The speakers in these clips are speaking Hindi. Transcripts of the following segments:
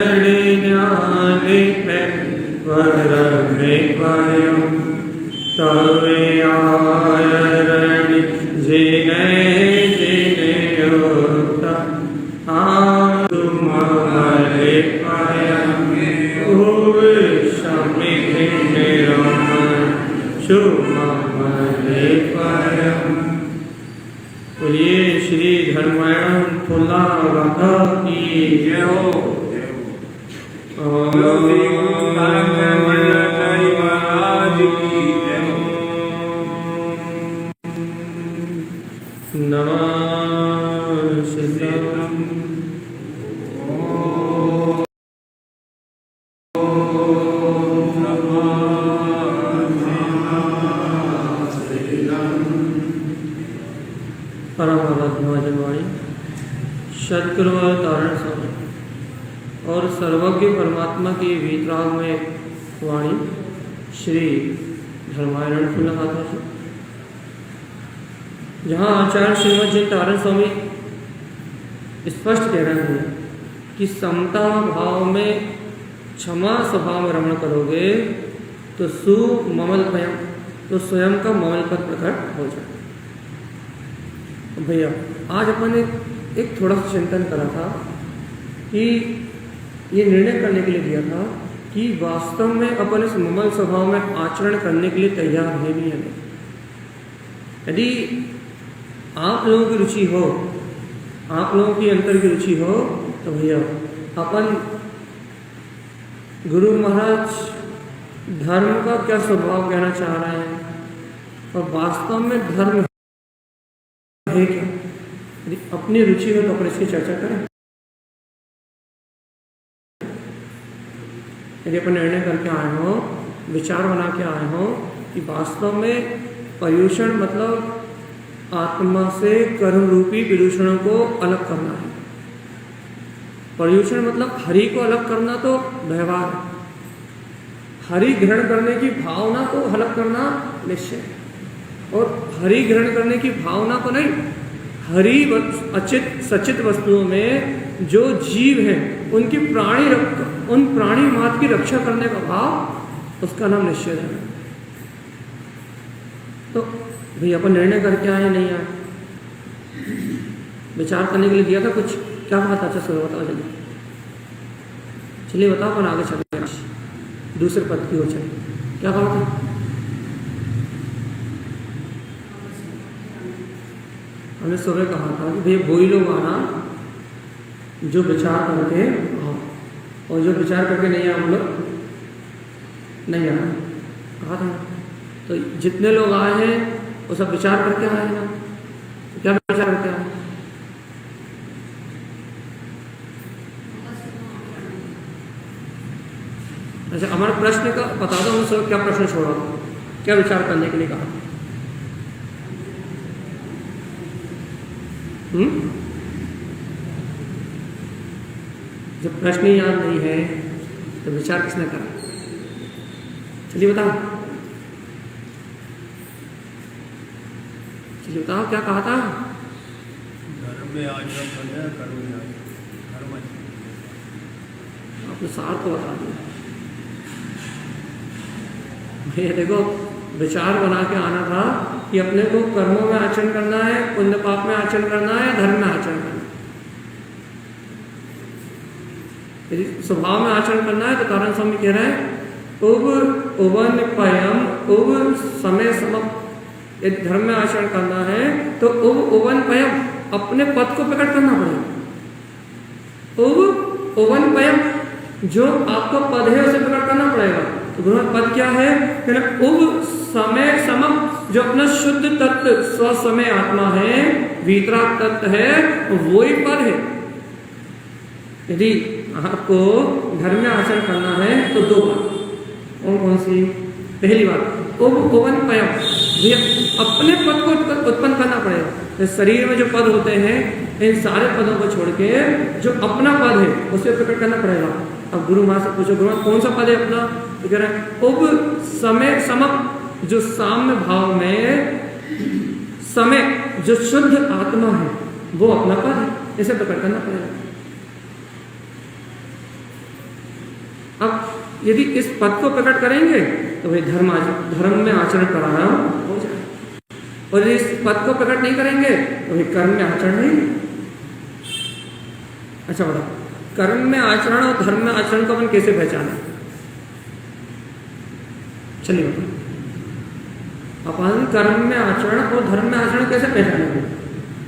ज्ञाने वरमे वयं तवे आयरण जिने जिने योता तुम्हारे पयमे उवे समिधि निरमन शुमरे पयम। बोलिए श्री धर्मायण फुल्ला राधा की जय हो। सद्गुरु तारण स्वामी और सर्वज्ञ परमात्मा की वीतराग में वाणी श्री धर्मायण फुल्लागाथा जी, जहाँ आचार्य श्रीमद जी तारण स्वामी स्पष्ट कह रहे हैं कि समता भाव में क्षमा स्वभाव में रमण करोगे तो सुममलपयम, तो स्वयं का ममल पद प्रकट हो जाए। भैया आज अपन एक थोड़ा सा चिंतन करा था कि ये निर्णय करने के लिए दिया था कि वास्तव में अपन इस ममल स्वभाव में आचरण करने के लिए तैयार है भी या नहीं। यदि आप लोगों की रुचि हो, आप लोगों की अंतर की रुचि हो, तो भैया अपन गुरु महाराज धर्म का क्या स्वभाव कहना चाह रहे हैं और वास्तव में धर्म है क्या, यदि अपनी रुचि हो तो अपन इसकी चर्चा करें। यदि अपन निर्णय करके आए हो, विचार बना के आए हो कि वास्तव में पर्यूषण मतलब आत्मा से कर्म रूपी विदूषणों को अलग करना है। पर्यूषण मतलब हरि को अलग करना तो व्यवहार है, हरि ग्रहण करने की भावना को अलग करना निश्चय है। और हरि ग्रहण करने की भावना को नहीं, हरि अचित सचित वस्तुओं में जो जीव हैं उनकी उन प्राणी मात्र की रक्षा करने का भाव, उसका नाम निश्चय है। तो भैया अपन निर्णय करके आए नहीं आए, विचार करने के लिए दिया था कुछ, क्या कहा था? अच्छा सुनो, बताओ जल्दी, चलिए बताओ, अपन आगे चले दूसरे पद की ओर चले। क्या कहा था? हमने सुबह कहा था कि भैया वही लोग आना जो विचार करके आओ, और जो विचार करके नहीं आए हम लोग नहीं आए, कहा था। तो जितने लोग आए हैं वो सब विचार करके आए हैं। तो क्या विचार करके आए? अच्छा, हमारे प्रश्न का बता दो, हमने सब क्या प्रश्न छोड़ा, क्या विचार करने के लिए कहा? जब प्रश्न ही याद नहीं है तो विचार किसने करा? चलिए बताओ, चलिए बताओ क्या कहा था? धर्म में आचरण करना है, कर्म में धर्म। आपने सार तो बता दिया भैया। देखो, विचार बना के आना था कि अपने को कर्मों में आचरण करना है, पुण्य पाप में आचरण करना है, धर्म में आचरण करना है। यदि स्वभाव में आचरण करना है तो तारण स्वामी कह रहे हैं उब उवन पयम उब समय समम। यदि धर्म में आचरण करना है तो उब उवन पयम, अपने पद को प्रकट करना पड़ेगा। उब उवन पयम, जो आपका पद है उसे प्रकट करना पड़ेगा। तो गुरु पद क्या है? उब समय समम, जो अपना शुद्ध तत्व स्व समय आत्मा है, वीतराग तत्व है, वो ही पद है। यदि आपको धर्म में आचरण करना है तो दो बात, कौन कौन सी? पहली बात उवन पयम, अपने पद को उत्पन्न करना पड़ेगा। तो शरीर में जो पद होते हैं, इन सारे पदों को छोड़ के जो अपना पद है उसे प्रकट करना पड़ेगा। अब गुरु माँ से पूछो, गुरु कौन सा पद है अपना? तो कह रहे हैं उब समय समम, जो साम्य भाव में समय जो शुद्ध आत्मा है वो अपना पद है, इसे प्रकट करना पड़ेगा। अब यदि इस पद को प्रकट करेंगे तो भाई धर्म में आचरण कराना हो जाए, और यदि इस पद को प्रकट नहीं करेंगे तो भाई कर्म में आचरण नहीं। अच्छा बताओ, कर्म में आचरण और धर्म में आचरण को अपन कैसे पहचाने? चलिए बताओ, अपन कर्म में आचरण और धर्म में आचरण कैसे पहचानेंगे?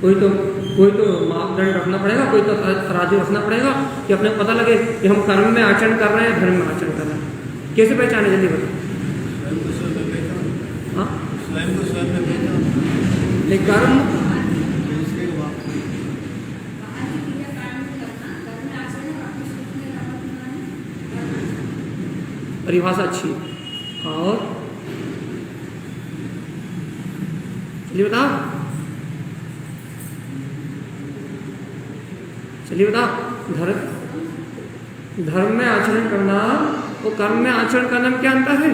कोई तो मापदंड रखना पड़ेगा, कोई तो तराजू रखना पड़ेगा कि अपने पता लगे कि हम कर्म में आचरण कर रहे हैं, धर्म में आचरण कर रहे हैं। कैसे पहचाने, जल्दी बताओ। हाँ, स्वयं को स्वयं में पहचान। नहीं, कर्म परिभाषा अच्छी। और चलिए बताओ, धर्म में आचरण करना और कर्म में आचरण करने में क्या अंतर है?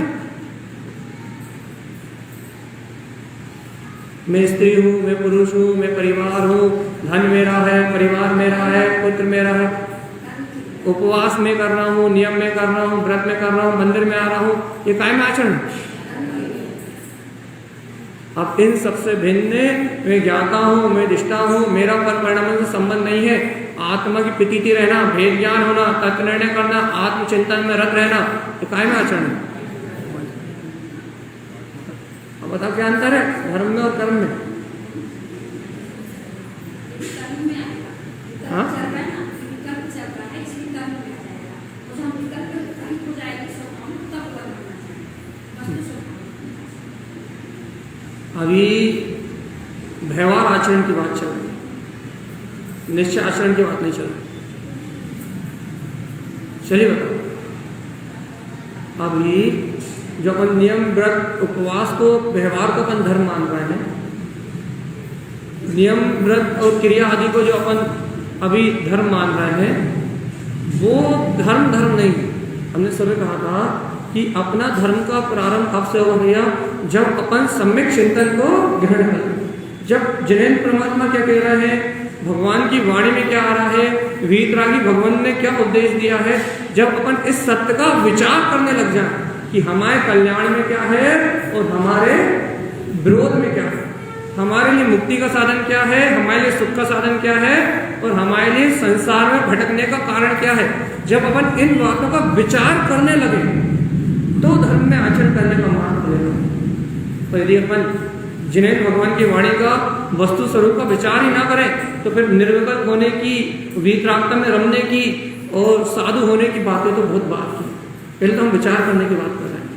मैं स्त्री हूँ, मैं पुरुष हूँ, मैं परिवार हूँ, धन मेरा है, परिवार मेरा है, पुत्र मेरा है, उपवास में कर रहा हूँ, नियम में कर रहा हूँ, व्रत में कर रहा हूँ, मंदिर में आ रहा हूँ, ये काय में आचरण? अब इन सबसे भिन्न मैं ज्ञाता हूँ, मैं दिष्टा हूँ, मेरा पर परिणाम से संबंध नहीं है। आत्मा की प्रतीति रहना, भेद ज्ञान होना, तत्व निर्णय करना, आत्मचिंतन में रत रहना, ये काय में आचरण है? अब बताओ क्या अंतर है धर्म में और कर्म में? हाँ, अभी व्यवहार आचरण की बात चल रही है, निश्चय आचरण की बात नहीं चल रही। चलिए बताओ, अभी जो अपन नियम, व्रत, उपवास को, व्यवहार को अपन धर्म मान रहे हैं, नियम, व्रत और क्रिया आदि को जो अपन अभी धर्म मान रहे हैं, वो धर्म नहीं। हमने सुबह कहा था कि अपना धर्म का प्रारंभ कब से हो गया? जब अपन सम्यक चिंतन को ग्रहण करें, जब जैन परमात्मा क्या कह रहे हैं, भगवान की वाणी में क्या आ रहा है, वीतरागी भगवान ने क्या उपदेश दिया है, जब अपन इस सत्य का विचार करने लग जाए कि हमारे कल्याण में क्या है और हमारे विरोध में क्या है, हमारे लिए मुक्ति का साधन क्या है, हमारे लिए सुख का साधन क्या है, और हमारे लिए संसार में भटकने का कारण क्या है, जब अपन इन बातों का विचार करने लगे तो धर्म में आचरण करने का मार्ग खुलेगा। तो यदि अपन जिन्हें भगवान की वाणी का वस्तु स्वरूप का विचार ही ना करें तो फिर निर्विकल्प होने की, वीतरागता में रमने की और साधु होने की बातें तो बहुत बात की। पहले तो हम विचार करने की बात कर रहे हैं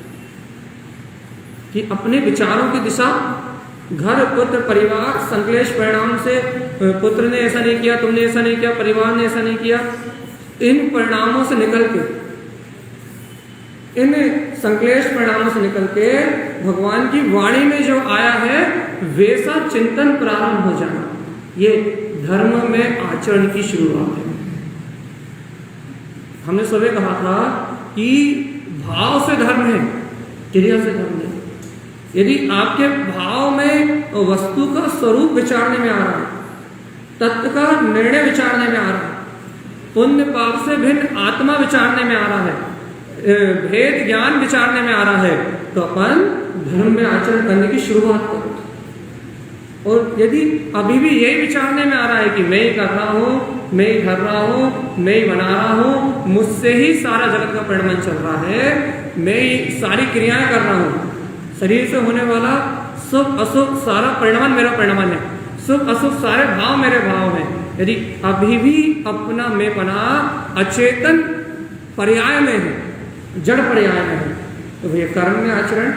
कि अपने विचारों की दिशा, घर, पुत्र, परिवार, संक्लेश परिणाम से, पुत्र ने ऐसा नहीं किया, तुमने ऐसा नहीं किया, परिवार ने ऐसा नहीं किया, इन परिणामों से निकल के, इन संक्लेश परिणामों से निकल के भगवान की वाणी में जो आया है वैसा चिंतन प्रारंभ हो जाना, ये धर्म में आचरण की शुरुआत है। हमने सुबह कहा था कि भाव से धर्म है, क्रिया से धर्म है। यदि आपके भाव में वस्तु का स्वरूप विचारने में आ रहा है, तत्व का निर्णय विचारने में आ रहा है, पुण्य पाप से भिन्न आत्मा विचारने में आ रहा है, भेद ज्ञान विचारने में आ रहा है, तो अपन धर्म में आचरण करने की शुरुआत करो। और यदि अभी भी यही विचारने में आ रहा है कि मैं ही कर रहा हूँ, मैं ही कर रहा हूँ, मैं ही बना रहा हूँ, मुझसे ही सारा जगत का परिणाम चल रहा है, मैं ही सारी क्रियाएं कर रहा हूँ, शरीर से होने वाला सुख असुख सारा परिणाम मेरा परिणाम है, सुख असुख सारे भाव मेरे भाव हैं, यदि अभी भी अपना मैं बना अचेतन पर्याय में है, जड़ पर्याय में है, तो भैया कर्म में आचरण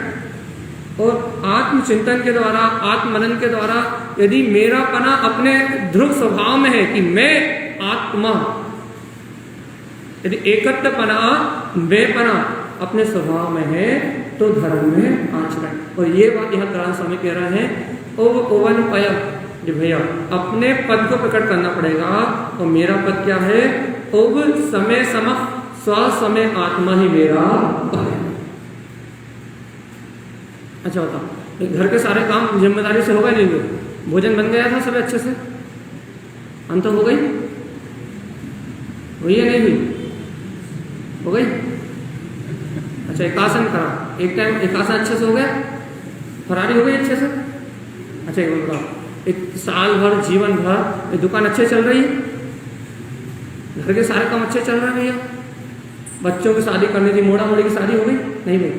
और आत्मचिंतन के द्वारा, आत्मनन के द्वारा यदि मेरा पना अपने ध्रुव स्वभाव में है कि मैं आत्मा, यदि एकत्व पना, मैं पना अपने स्वभाव में है तो धर्म में आचरण। और ये बात यहाँ करण स्वामी कह रहे हैं, ओवन पय, जी भैया अपने पद को प्रकट करना पड़ेगा। और मेरा पद क्या है? ओव समय सम स्व समय आत्मा ही मेरा पद है। अच्छा बताओ, घर के सारे काम जिम्मेदारी से हो गए नहीं हुए? भोजन बन गया था सब अच्छे से? अंत हो गई? हुई या नहीं हुई? हो गई? अच्छा, एक आसन करा, एक टाइम एक आसन अच्छे से हो गया, फरारी हो गई अच्छे से। अच्छा एक बताओ, एक साल भर जीवन भर दुकान अच्छे चल रही है, घर के सारे काम अच्छे चल रहे हैं भैया, बच्चों की शादी करनी थी, मोड़ा मोड़ी की शादी हो गई नहीं भाई,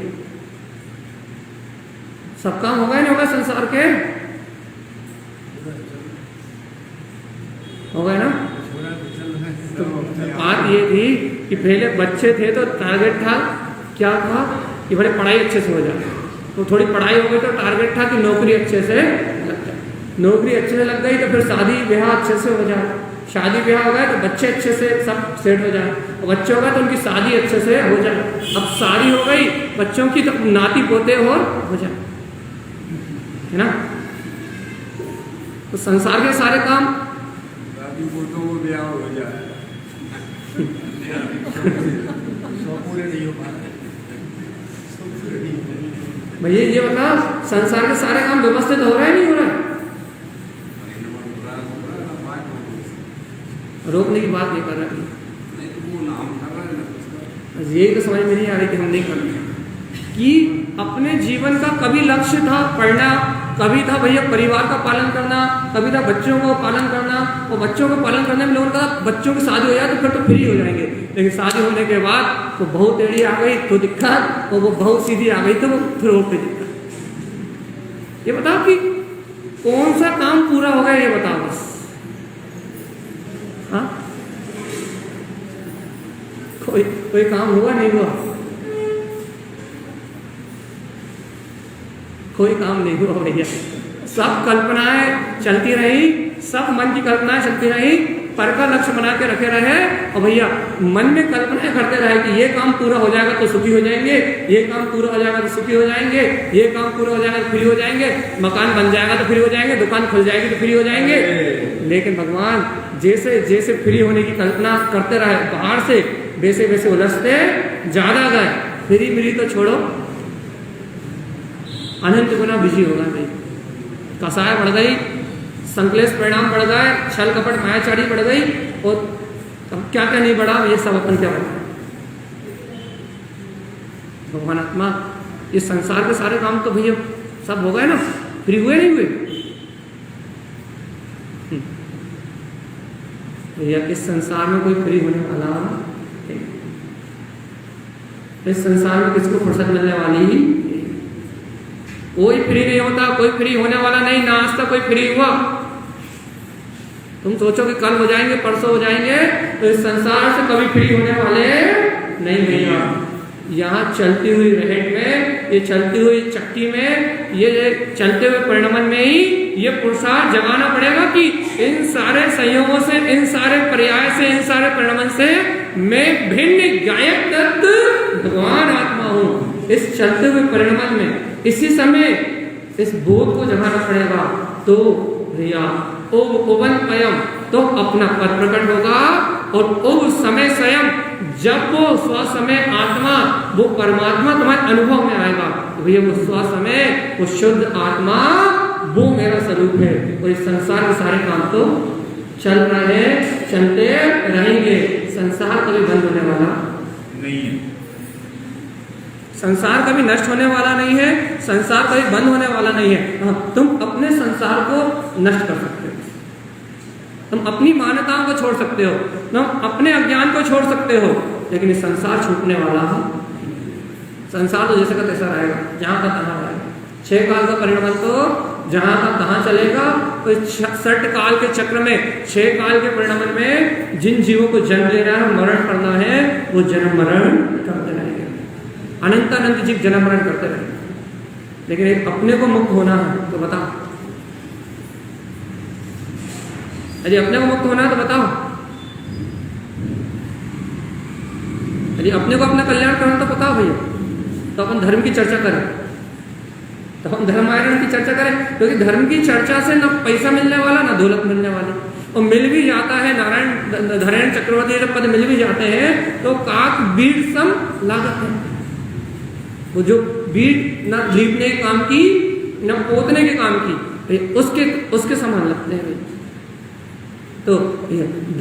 सब काम हो गए नहीं हो गए संसार के, हो गए ना। तो बात ये थी कि पहले बच्चे थे तो टारगेट था क्या था कि बड़े पढ़ाई अच्छे से हो जाए, तो थोड़ी पढ़ाई हो गई तो टारगेट था कि नौकरी अच्छे से लग जाए, नौकरी अच्छे से लग गई तो फिर शादी ब्याह अच्छे से हो जाए, शादी ब्याह हो गया तो बच्चे अच्छे से सब सेट हो जाए, और बच्चे हो गए तो उनकी शादी अच्छे से हो जाए, अब शादी हो गई बच्चों की तो नाती पोते और हो जाए, है ना। तो संसार के सारे काम नाती पोतों को ब्याह हो जाए पूरे नहीं हो पा रहे भैया, ये बता संसार के सारे काम व्यवस्थित हो रहे हैं नहीं हो रहा है? रोकने की बात नहीं कर रहा है, ये तो समझ में नहीं आ रही कि हम नहीं कर रहे कि अपने जीवन का कभी लक्ष्य था पढ़ना, कभी था भैया परिवार का पालन करना, कभी था बच्चों को पालन करना, और बच्चों को पालन करने में लोगों का बच्चों की शादी हो जाए तो फिर तो फ्री हो जाएंगे, लेकिन शादी होने के बाद वो बहुत टेढ़ी आ गई तो दिक्कत, और वो बहुत सीधी आ गई तो वो फिर वो पे दिक्कत। ये बताओ कि कौन सा काम पूरा हो गया, ये बताओ बस। हाँ, कोई काम हुआ नहीं हुआ, कोई काम नहीं हुआ भैया, सब कल्पनाएं चलती रही, सब मन की कल्पनाएं चलती रही, पर का लक्ष्य बना के रखे रहे, और भैया मन में कल्पनाएं करते रहे कि ये काम पूरा हो जाएगा तो सुखी हो जाएंगे, ये काम पूरा हो जाएगा तो सुखी हो जाएंगे, ये काम पूरा हो जाएगा तो फ्री हो जाएंगे, मकान बन जाएगा तो फ्री हो जाएंगे, दुकान खुल जाएगी तो फ्री हो जाएंगे। लेकिन भगवान जैसे जैसे फ्री होने की कल्पना करते रहे बाहर से, वैसे वैसे उलझते ज्यादा गए, फ्री मिली तो छोड़ो अनंत गुना बिजी होगा भाई, कसाय बढ़ गई, संकलेश परिणाम बढ़ गए, छल कपट मायाचारी बढ़ गई, और अब क्या क्या नहीं बढ़ा, ये सब अपन क्या बढ़ा। भगवान आत्मा ये संसार के सारे काम तो भैया सब हो गए ना, फ्री हुए नहीं हुए भैया। इस संसार में कोई फ्री होने वाला नहीं, इस संसार में किसको फुर्सत मिलने वाली ही, कोई फ्री नहीं होता, कोई फ्री होने वाला नहीं, ना आज तक कोई फ्री हुआ। तुम सोचो कि कल हो जाएंगे, परसों हो जाएंगे, तो इस संसार से कभी फ्री होने वाले नहीं भैया। यहाँ चलती हुई रहट में, ये चलती हुई चक्की में, ये चलते हुए परिणमन में ही ये पुरुषार्थ जगाना पड़ेगा कि इन सारे संयोगों से, इन सारे पर्याय से, इन सारे परिणमन से मैं भिन्न गायक तत्व भगवान आत्मा हूँ। इस चलते हुए परिणमन में इसी समय इस बोध को जगाना पड़ेगा, तो भैया ओवन पयम तो अपना पद प्रकट होगा, और उस समय स्वयं जब वो स्वसमय आत्मा, वो परमात्मा तुम्हारे अनुभव में आएगा, तो भैया वो स्वसमय, वो शुद्ध आत्मा, वो मेरा स्वरूप है। और इस संसार के सारे काम तो चल रहे हैं, चलते रहेंगे, संसार कभी बंद होने वाला नहीं है, संसार कभी नष्ट होने वाला नहीं है, संसार कभी बंद होने वाला नहीं है। हाँ, तुम अपने संसार को नष्ट कर सकते हो, तुम अपनी मान्यताओं को छोड़ सकते हो, तुम अपने अज्ञान को छोड़ सकते हो, लेकिन ये संसार छूटने वाला है। संसार तो जैसे का तैसा रहेगा, जहाँ का तहाँ रहेगा। 6 काल का परिणमन तो जहाँ का तहाँ चलेगा। तो 60 काल के चक्र में, 6 काल के परिणमन में जिन जीवों को जन्म लेना है, मरण करना है, वो जन्म मरण करते रहेंगे, अनंत अनंत जीव जन्म मरण करते रहेंगे। लेकिन एक अपने को मुक्त होना है तो बताओ, यदि अपने को मुक्त होना है तो बताओ, यदि अपने को अपना कल्याण करना तो बताओ भैया। तो अपन धर्म की चर्चा करें, तो हम धर्मायण की चर्चा करें, क्योंकि धर्म की चर्चा से ना पैसा मिलने वाला ना दौलत मिलने वाली, और मिल भी जाता है, नारायण चक्रवर्ती जब पद मिल भी जाते हैं तो काक बीट सम लागत है। वो जो बीट ना लीपने के काम की, ना पोतने के काम की, उसके समान लगते हैं। तो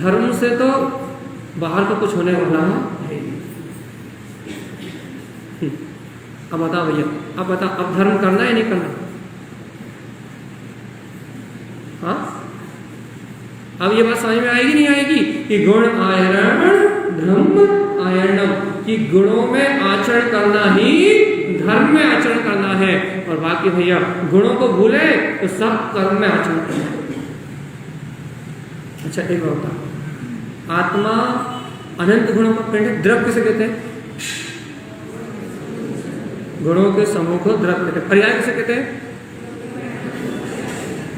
धर्म से तो बाहर का कुछ होने वाला है। अब बताओ भैया, अब बताओ, अब धर्म करना है नहीं करना? हाँ, अब ये बात समझ में आएगी नहीं आएगी कि गुण आयरण धर्म आयरणम, कि गुणों में आचरण करना ही धर्म में आचरण करना है, और बाकी भैया गुणों को भूले तो सब कर्म में आचरण करना है। अच्छा एक बात बताओ, आत्मा अनंत गुणों का पिंड है, द्रव किसे कहते हैं? गुणों के समूह को द्रव कहते हैं। पर्याय किसे कहते हैं?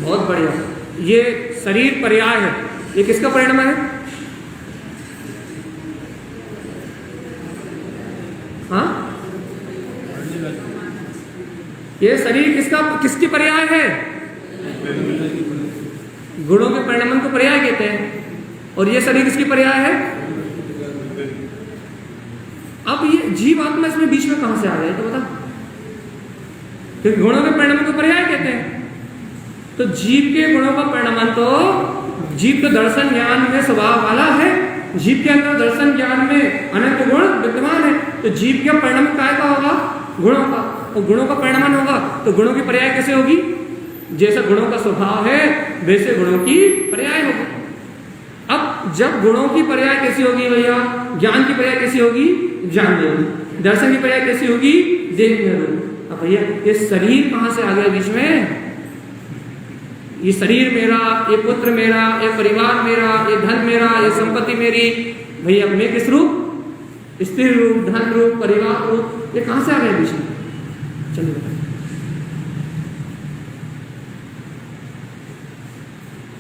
बहुत बढ़िया, ये शरीर पर्याय है, ये किसका परिणाम है? हाँ, ये शरीर किसकी पर्याय है? गुणों के परिणाम को पर्याय कहते हैं, और ये शरीर किसकी पर्याय है? अब ये जीव आत्मा इसमें बीच में कहां से आ गया तो बता, क्योंकि गुणों के परिणाम को पर्याय कहते हैं, तो जीव के गुणों का परिणाम तो जीव तो दर्शन ज्ञान में स्वभाव वाला है, जीव के अंदर दर्शन ज्ञान में अनंत गुण विद्यमान है, तो जीव का परिणाम काय का होगा? गुणों का, और गुणों का परिणाम होगा तो गुणों की पर्याय कैसे होगी? जैसा गुणों का स्वभाव है वैसे गुणों की पर्याय होगी। अब जब गुणों की पर्याय कैसी होगी भैया? ज्ञान की पर्याय कैसी होगी? जानने होगी। दर्शन की पर्याय कैसी होगी? देखने होगी। अब भैया ये शरीर कहां से आ गया बीच में? ये शरीर मेरा, ये पुत्र मेरा, ये परिवार मेरा, ये धन मेरा, ये संपत्ति मेरी, भैया मैं किस रूप? स्त्री रूप, धन रूप, परिवार रूप, ये कहां से आ गया बीच में? चलिए बताइए,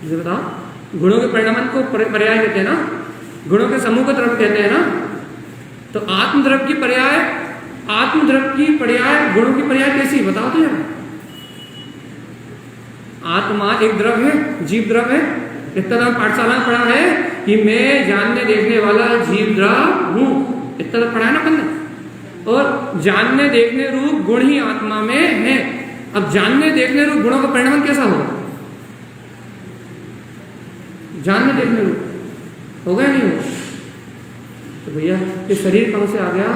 मुझे बताओ। गुणों के परिणाम को पर्याय कहते हैं ना, गुणों के समूह को द्रव्य कहते हैं ना, तो आत्मद्रव्य की पर्याय, आत्मद्रव्य की पर्याय गुणों की पर्याय कैसी? बताओ तो यार। आत्मा एक द्रव्य है, जीव द्रव्य है, इतना पाठशाला में पढ़ा है कि मैं जानने देखने वाला जीव द्रव्य हूं, इतना तो पढ़ा है ना अपन, और जानने देखने रूप गुण ही आत्मा में है। अब जानने देखने रूप गुणों का परिणाम कैसा होगा? जानने देखने रूप होगा नहीं होगा? तो भैया ये शरीर कहां से आ गया?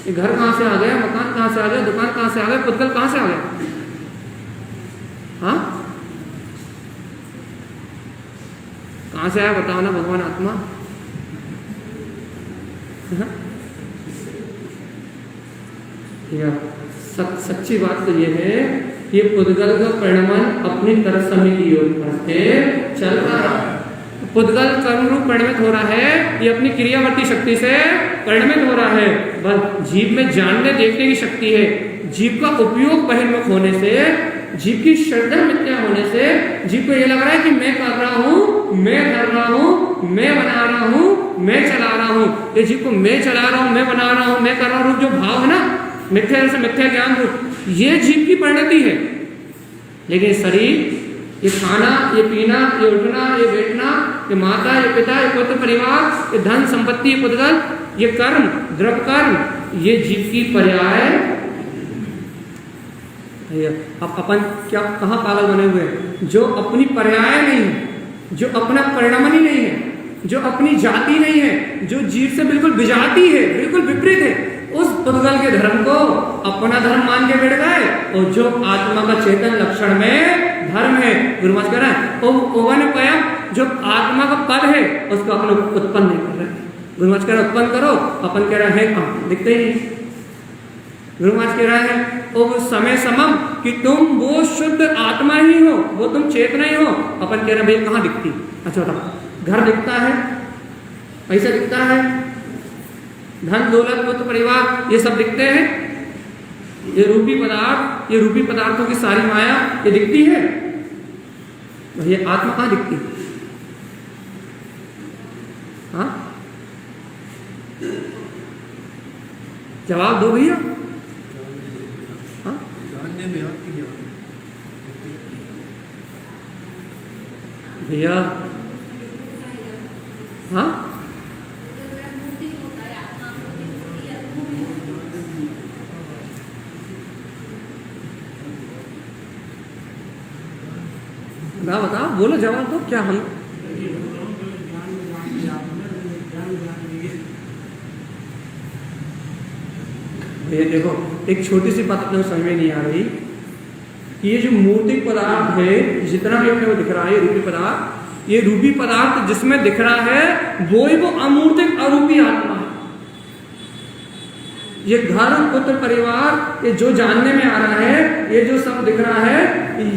ये घर कहां से आ गया? मकान कहां से आ गया? दुकान कहां से आ गया? पुतगल कहां से आ गया? हाँ, कहां से आया बताओ ना भगवान आत्मा? सच्ची बात तो ये है, ये पुद्गल का परिणाम अपनी तरफ समय की ओर करके चल रहा है। पुद्गल कर्म रूप परिणमित हो रहा है, ये अपनी क्रियावर्ती शक्ति से परिणमित हो रहा है। बस जीव में जानने देखने की शक्ति है, जीव का उपयोग बहिर्मुख होने से, जीव की श्रद्धा मिथ्या होने से जीव को ये लग रहा है कि मैं कर रहा हूं, मैं कर रहा हूं, मैं बना रहा हूं, मैं चला रहा हूं। ये जीव को मैं चला रहा हूं, मैं बना रहा हूं, मैं कर रहा हूं, जो भाव है ना मिथ्या से मिथ्या ज्ञान रूप, ये जीव की परिणति है। लेकिन शरीर, ये खाना, ये पीना, ये उठना, ये बैठना, ये माता, ये पिता, ये पुत्र परिवार, ये धन संपत्ति, ये पुद्गल, ये कर्म, द्रव्य कर्म, ये जीव की पर्याय। अब अपन क्या कहाँ पागल बने हुए हैं? जो अपनी पर्याय नहीं है, जो अपना परिणाम ही नहीं है, जो अपनी जाति नहीं है, जो जीव से बिल्कुल विजाती है, बिल्कुल विपरीत है, उस पुद्गल के धर्म को अपना धर्म मान के बैठ गए, और जो आत्मा का चेतन लक्षण में धर्म है, गुरु महाराज कह रहा है जो आत्मा का पद है उसको अपन उत्पन्न नहीं कर रहे। गुरु महाराज कह रहा है उत्पन्न करो, अपन कह रहा है कहां? दिखते ही नहीं। गुरु महाराज कह रहा है वो समय समम कि तुम वो शुद्ध आत्मा ही हो, वो तुम चेतना ही हो। अपन कह रहे भाई कहां दिखती? अच्छा बताओ, घर दिखता है, पैसा दिखता है, धन दौलत पुत्र परिवार, ये सब दिखते हैं, ये रूपी पदार्थ, ये रूपी पदार्थों की सारी माया ये दिखती है, ये आत्मा कहां दिखती? हाँ, जवाब दो भैया। हाँ, भैया हाँ, बताओ, बोलो, जवाब दो। क्या हम ये देखो एक छोटी सी बात अपने को समझ में नहीं आ रही कि ये जो मूर्तिक पदार्थ है, जितना भी अपने को दिख रहा है रूपी पदार्थ, ये रूपी पदार्थ जिसमें दिख रहा है वो ही वो अमूर्तिक अरूपी आत्मा है। ये घर पुत्र परिवार ये जो जानने में आ रहा है, ये जो सब दिख रहा है,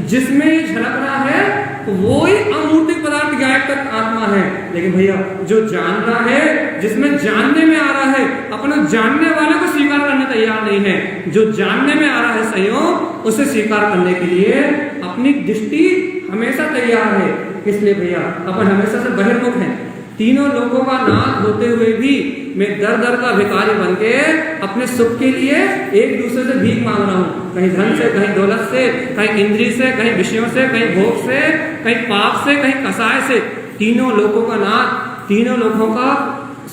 जिसमें ये झलक रहा है वो ही अमूर्तिक पदार्थ गायब तक आत्मा है। लेकिन भैया जो जान रहा है, जिसमें जानने में आ रहा है, अपने जानने वाले को स्वीकार करने तैयार नहीं है। जो जानने में आ रहा है सहयोग, उसे स्वीकार करने के लिए अपनी दृष्टि हमेशा तैयार है। इसलिए भैया अपन हमेशा से बहिर्मुख हैं। तीनों लोगों का नाथ होते हुए भी मैं दर दर का भिखारी बन के अपने सुख के लिए एक दूसरे से भीख मांग रहा हूँ, कहीं धन से, कहीं दौलत से, कहीं इंद्रिय से, कहीं विषयों से, कहीं भोग से, कहीं पाप से, कहीं कसाय से। तीनों लोगों का नाथ, तीनों लोगों का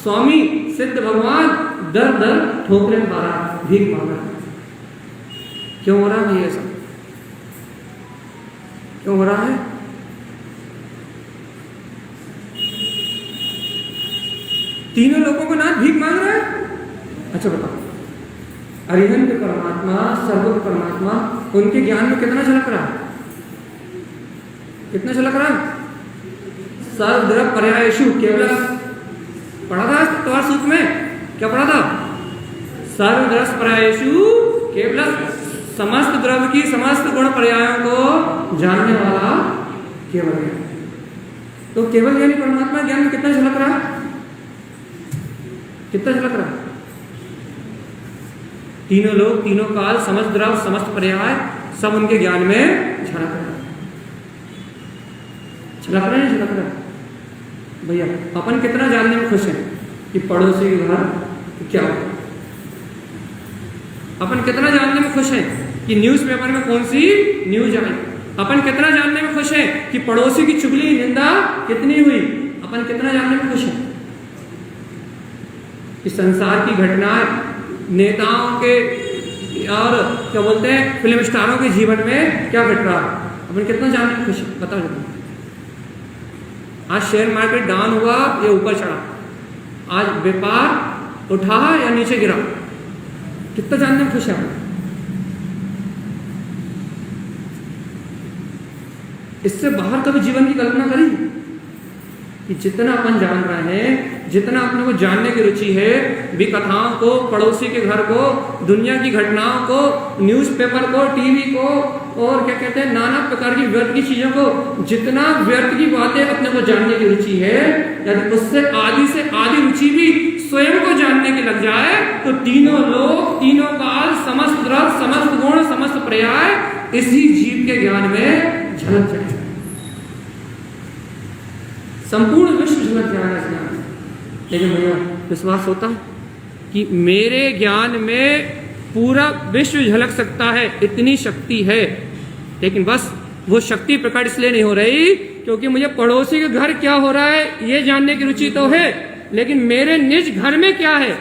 स्वामी सिद्ध भगवान दर दर ठोकरे खा रहा, भीख मांग रहा। क्यों हो रहा है ये सब? क्यों हो रहा है? तीनों लोगों को नाथ भीख मांग रहा है। अच्छा बताओ, अरिहंत परमात्मा, सर्वोच्च परमात्मा, उनके ज्ञान में कितना झलक रहा है? कितना झलक रहा है? सर्वद्रव पर्यायेषु केवल, पढ़ा था तत्वार सूत्र में, क्या पढ़ा था? सर्वद्रव पर्यायेषु केवल, समस्त द्रव्य की समस्त गुण पर्यायों को जानने वाला केवल ज्ञान। तो केवल ज्ञानी परमात्मा ज्ञान में कितना झलक रहा है? कितना झलक रहा है? तीनों लोग, तीनों काल, समस्त द्रव्य, समस्त पर्याय, सब उनके ज्ञान में झलक रहा है। झलक रहा है, झलक रहा है। भैया अपन कितना जानने में खुश हैं कि पड़ोसी के घर क्या हो? अपन कितना जानने में खुश हैं कि न्यूज़पेपर में कौन सी न्यूज आई? अपन कितना जानने में खुश हैं कि पड़ोसी की चुगली निंदा कितनी हुई? अपन कितना जानने में खुश हैं कि संसार की घटनाएं, नेताओं के और क्या बोलते हैं फिल्म स्टारों के जीवन में क्या घट रहा है? अपन कितना जानने में खुश है? बताओ जरा। आज शेयर मार्केट डाउन हुआ या ऊपर चढ़ा? आज व्यापार उठा या नीचे गिरा? कितना जानने में खुश है अपन? इससे बाहर कभी जीवन की कल्पना करी कि जितना अपन जान रहे हैं, जितना अपने को जानने की रुचि है, भी कथाओं को, पड़ोसी के घर को, दुनिया की घटनाओं को, न्यूज़पेपर को, टीवी को, और क्या कहते हैं नाना प्रकार की व्यर्थ की चीजों को, जितना व्यर्थ की बातें अपने को जानने की रुचि है, यदि उससे आदि से आदि रुचि भी स्वयं को जानने की लग जाए तो तीनों लोग, तीनों काल, समस्त द्रव्य, समस्त गुण, समस्त पर्याय इसी जीव के ज्ञान में झलक जाए। संपूर्ण विश्व झलक जाएगा इस ज्ञान। लेकिन भैया विश्वास होता है कि मेरे ज्ञान में पूरा विश्व झलक सकता है, इतनी शक्ति है। लेकिन बस वो शक्ति प्रकट इसलिए नहीं हो रही क्योंकि मुझे पड़ोसी के घर क्या हो रहा है ये जानने की रुचि तो है, लेकिन मेरे निज घर में क्या है,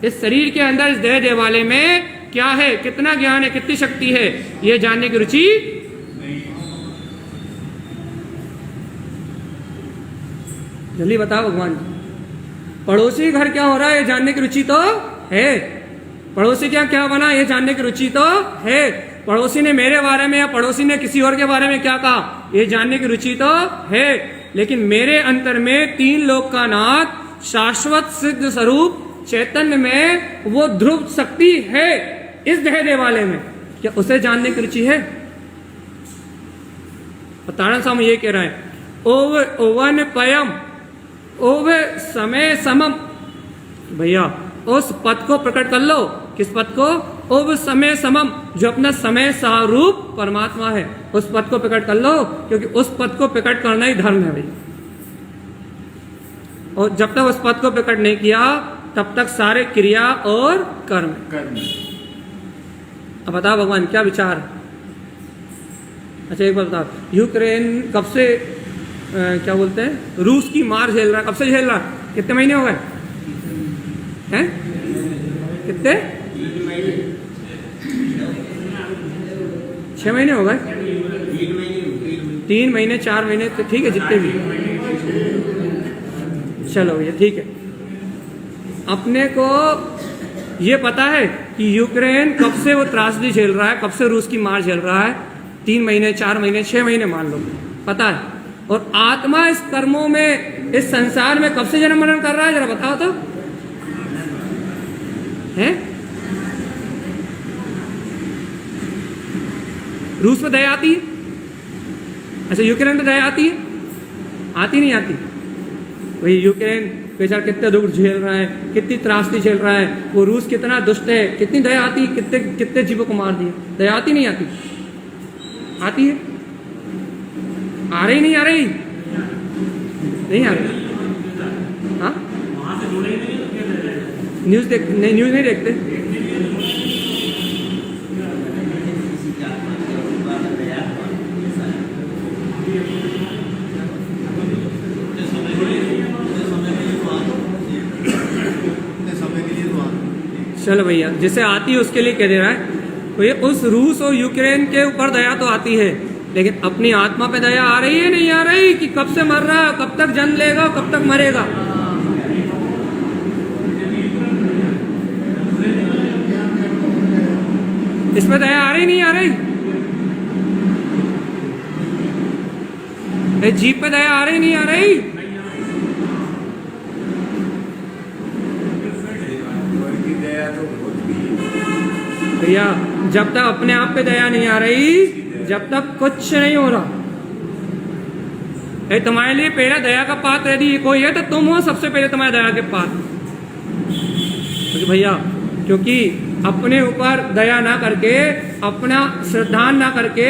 इस शरीर के अंदर, इस देह देवालय में क्या है, कितना ज्ञान है, कितनी शक्ति है, ये जानने की रुचि जल्दी बताओ भगवान। पड़ोसी घर क्या हो रहा है ये जानने की रुचि तो है, पड़ोसी क्या क्या बना ये जानने की रुचि तो है, पड़ोसी ने मेरे बारे में या पड़ोसी ने किसी और के बारे में क्या कहा ये जानने की रुचि तो है। लेकिन मेरे अंतर में तीन लोक का नाथ, शाश्वत सिद्ध स्वरूप चैतन्य में वो ध्रुव शक्ति है इस देह देवालय में, क्या उसे जानने की रुचि है? तारण स्वामी ये कह रहे हैं, ओव ओवन पयम ओव समय समम। भैया उस पद को प्रकट कर लो। किस पद को? ओव समय समम, जो अपना समय स्वरूप परमात्मा है, उस पद को प्रकट कर लो, क्योंकि उस पद को प्रकट करना ही धर्म है भैया। और जब तक उस पद को प्रकट नहीं किया तब तक सारे क्रिया और कर्म। अब बताओ भगवान क्या विचार है? अच्छा एक बार बताओ, यूक्रेन कब से क्या बोलते हैं रूस की मार झेल रहा है? कब से झेल रहा है? कितने महीने हो गए हैं? कितने? 6 महीने हो गए? 3 महीने 4 महीने तो ठीक है, जितने भी। चलो भैया ठीक है। अपने को ये पता है कि यूक्रेन कब से वो त्रासदी झेल रहा है, कब से रूस की मार झेल रहा है, 3 महीने 4 महीने 6 महीने मान लो, पता है। और आत्मा इस कर्मों में, इस संसार में कब से जन्म मरण कर रहा है, जरा बताओ तो है। रूस में दया आती है? अच्छा, यूक्रेन में दया आती है? आती नहीं आती? वही यूक्रेन बेचारा कितने दुख झेल रहा है, कितनी त्रासदी झेल रहा है, वो रूस कितना दुष्ट है, कितनी दया आती, कितने कितने जीवों को मार दिया, दया आती नहीं आती? आती है? आ रही नहीं आ रही? नहीं आ रही? हाँ, न्यूज देख नहीं, न्यूज नहीं देखते? चलो भैया, जिसे आती है उसके लिए कह दे रहा है भैया, उस रूस और यूक्रेन के ऊपर दया तो आती है, लेकिन अपनी आत्मा पे दया आ रही है नहीं आ रही, कि कब से मर रहा है, कब तक जन्म लेगा, कब तक मरेगा? इसमें दया आ रही नहीं आ रही? जीप पे दया आ रही नहीं आ रही? भैया, जब तक अपने आप पे दया नहीं आ रही, जब तक कुछ नहीं हो रहा। तुम्हारे लिए पहला दया का पात्र यदि कोई है तो तुम हो सबसे पहले तुम्हारे दया के पात्र। क्योंकि भैया, क्योंकि अपने ऊपर दया ना करके, अपना श्रद्धान ना करके,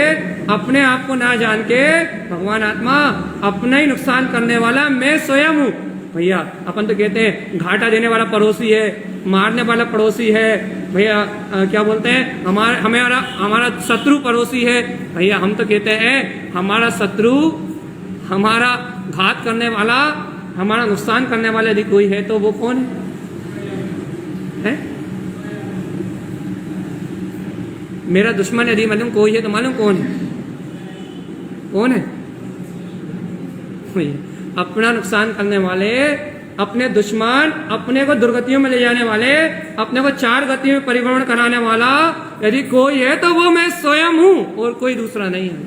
अपने आप को ना जान के, भगवान आत्मा अपना ही नुकसान करने वाला मैं स्वयं हूँ। भैया, अपन तो कहते हैं घाटा देने वाला पड़ोसी है, मारने वाला पड़ोसी है भैया, क्या बोलते हैं, हमारा शत्रु पड़ोसी है। भैया, हम तो कहते हैं हमारा शत्रु, हमारा घात करने वाला, हमारा नुकसान करने वाला यदि कोई है तो वो कौन है? मेरा दुश्मन यदि मालूम कोई है तो मालूम कौन है? कौन है? अपना नुकसान करने वाले, अपने दुश्मन, अपने को दुर्गतियों में ले जाने वाले, अपने को 4 गतियों में परिभ्रमण कराने वाला यदि कोई है तो वो मैं स्वयं हूं और कोई दूसरा नहीं है।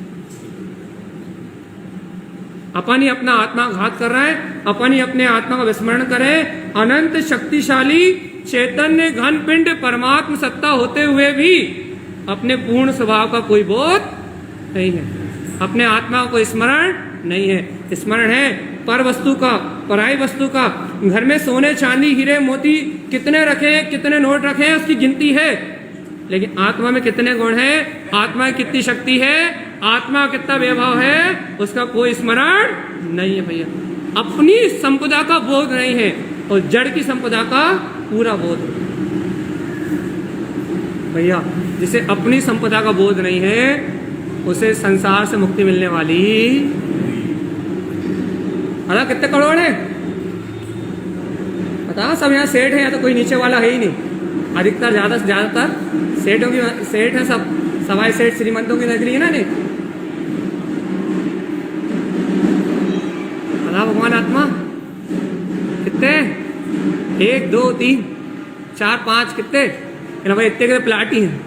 अपन ही अपना आत्मा घात कर रहा है, अपन ही अपने आत्मा का विस्मरण करें। अनंत शक्तिशाली चैतन्य घन पिंड परमात्म सत्ता होते हुए भी अपने पूर्ण स्वभाव का कोई बोध नहीं है, अपने आत्मा को स्मरण नहीं है। स्मरण है पर वस्तु का, पराई वस्तु का। घर में सोने चांदी हीरे मोती कितने रखे, कितने नोट रखे हैं, उसकी गिनती है, लेकिन आत्मा में कितने गुण हैं, आत्मा में कितनी शक्ति है, आत्मा कितना वैभव है, उसका कोई स्मरण नहीं है भैया। अपनी संपदा का बोध नहीं है और जड़ की संपदा का पूरा बोध है भैया। जिसे अपनी संपदा का बोध नहीं है उसे संसार से मुक्ति मिलने वाली। अरे कितने करोड़ है बता? सब यहाँ सेठ है, या तो कोई नीचे वाला है ही नहीं। अधिकतर ज्यादा से ज्यादातर सेठों की सेठ है, सब सवाई सेठ श्रीमंतों की नगरी है ना। नहीं अल्लाह भगवान आत्मा कितने? 1 2 3 4 5 कितने? भाई इतने के प्लाट ही हैं।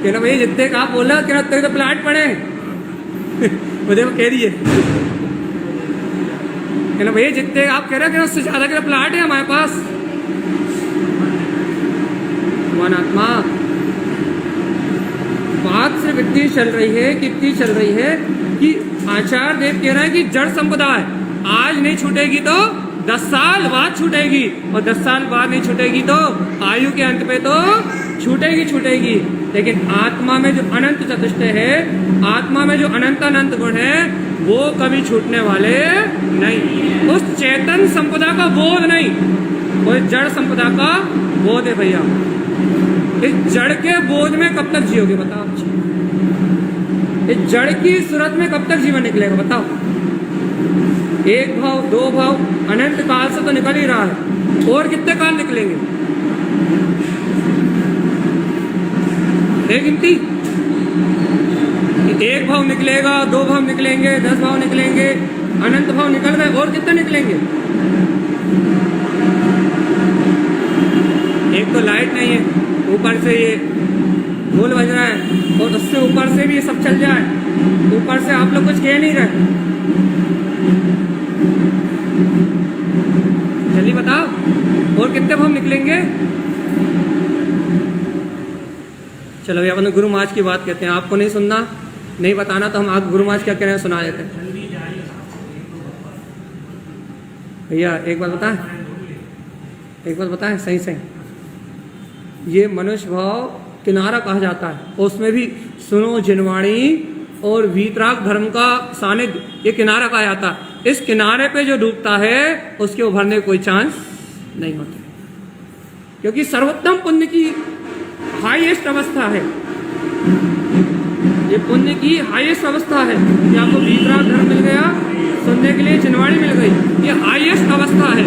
कहना भाई जितने का आप बोला, कहना उतने तो प्लाट पड़े मुझे वो कह दिए। कहना भाई जितने आप कह रहे हो, उससे ज्यादा के प्लाट है हमारे पास। भगवान आत्मा, बात से व्यक्ति चल रही है, कितनी चल रही है कि आचार्य देव कह रहे हैं कि जड़ संपदा है, आज नहीं छूटेगी तो 10 साल बाद छूटेगी, और 10 साल बाद नहीं छूटेगी तो आयु के अंत पे तो छूटेगी। लेकिन आत्मा में जो अनंत चतुष्ट है, आत्मा में जो अनंत गुण है, वो कभी छूटने वाले नहीं। उस चेतन संपदा का बोध नहीं, वो जड़ संपदा का बोध है भैया। इस जड़ के बोध में कब तक जियोगे बताओ? इस जड़ की सूरत में कब तक जीवन निकलेगा बताओ? 1 भाव 2 भाव अनंत काल से तो निकल ही रहा है, और कितने काल निकलेंगे? गिनती 1 भाव निकलेगा, 2 भाव निकलेंगे, 10 भाव निकलेंगे, अनंत भाव निकल गए, और कितने निकलेंगे? एक तो लाइट नहीं है, ऊपर से ये ढोल बज रहा है, और उससे ऊपर से भी ये सब चल जाए, ऊपर से आप लोग कुछ कह नहीं रहे। जल्दी बताओ, और कितने हम निकलेंगे? चलो भैया, अपन गुरु महाराज की बात कहते हैं। आपको नहीं सुनना, नहीं बताना, तो हम आप गुरु महाराज क्या कह रहे हैं सुना देते हैं। भैया एक बात बताएं, एक बात बताएं सही सही। ये मनुष्य भाव किनारा कहा जाता है, और उसमें भी सुनो जिनवाणी और वीतराग धर्म का सानिध्य, ये किनारा कहा जाता है। इस किनारे पे जो डूबता है उसके उभरने का कोई चांस नहीं होता, क्योंकि सर्वोत्तम पुण्य की हाईएस्ट अवस्था है, ये पुण्य की हाईएस्ट अवस्था है कि आपको वीतराग धर्म मिल गया, सुनने के लिए जिनवाणी मिल गई, ये हाईएस्ट अवस्था है।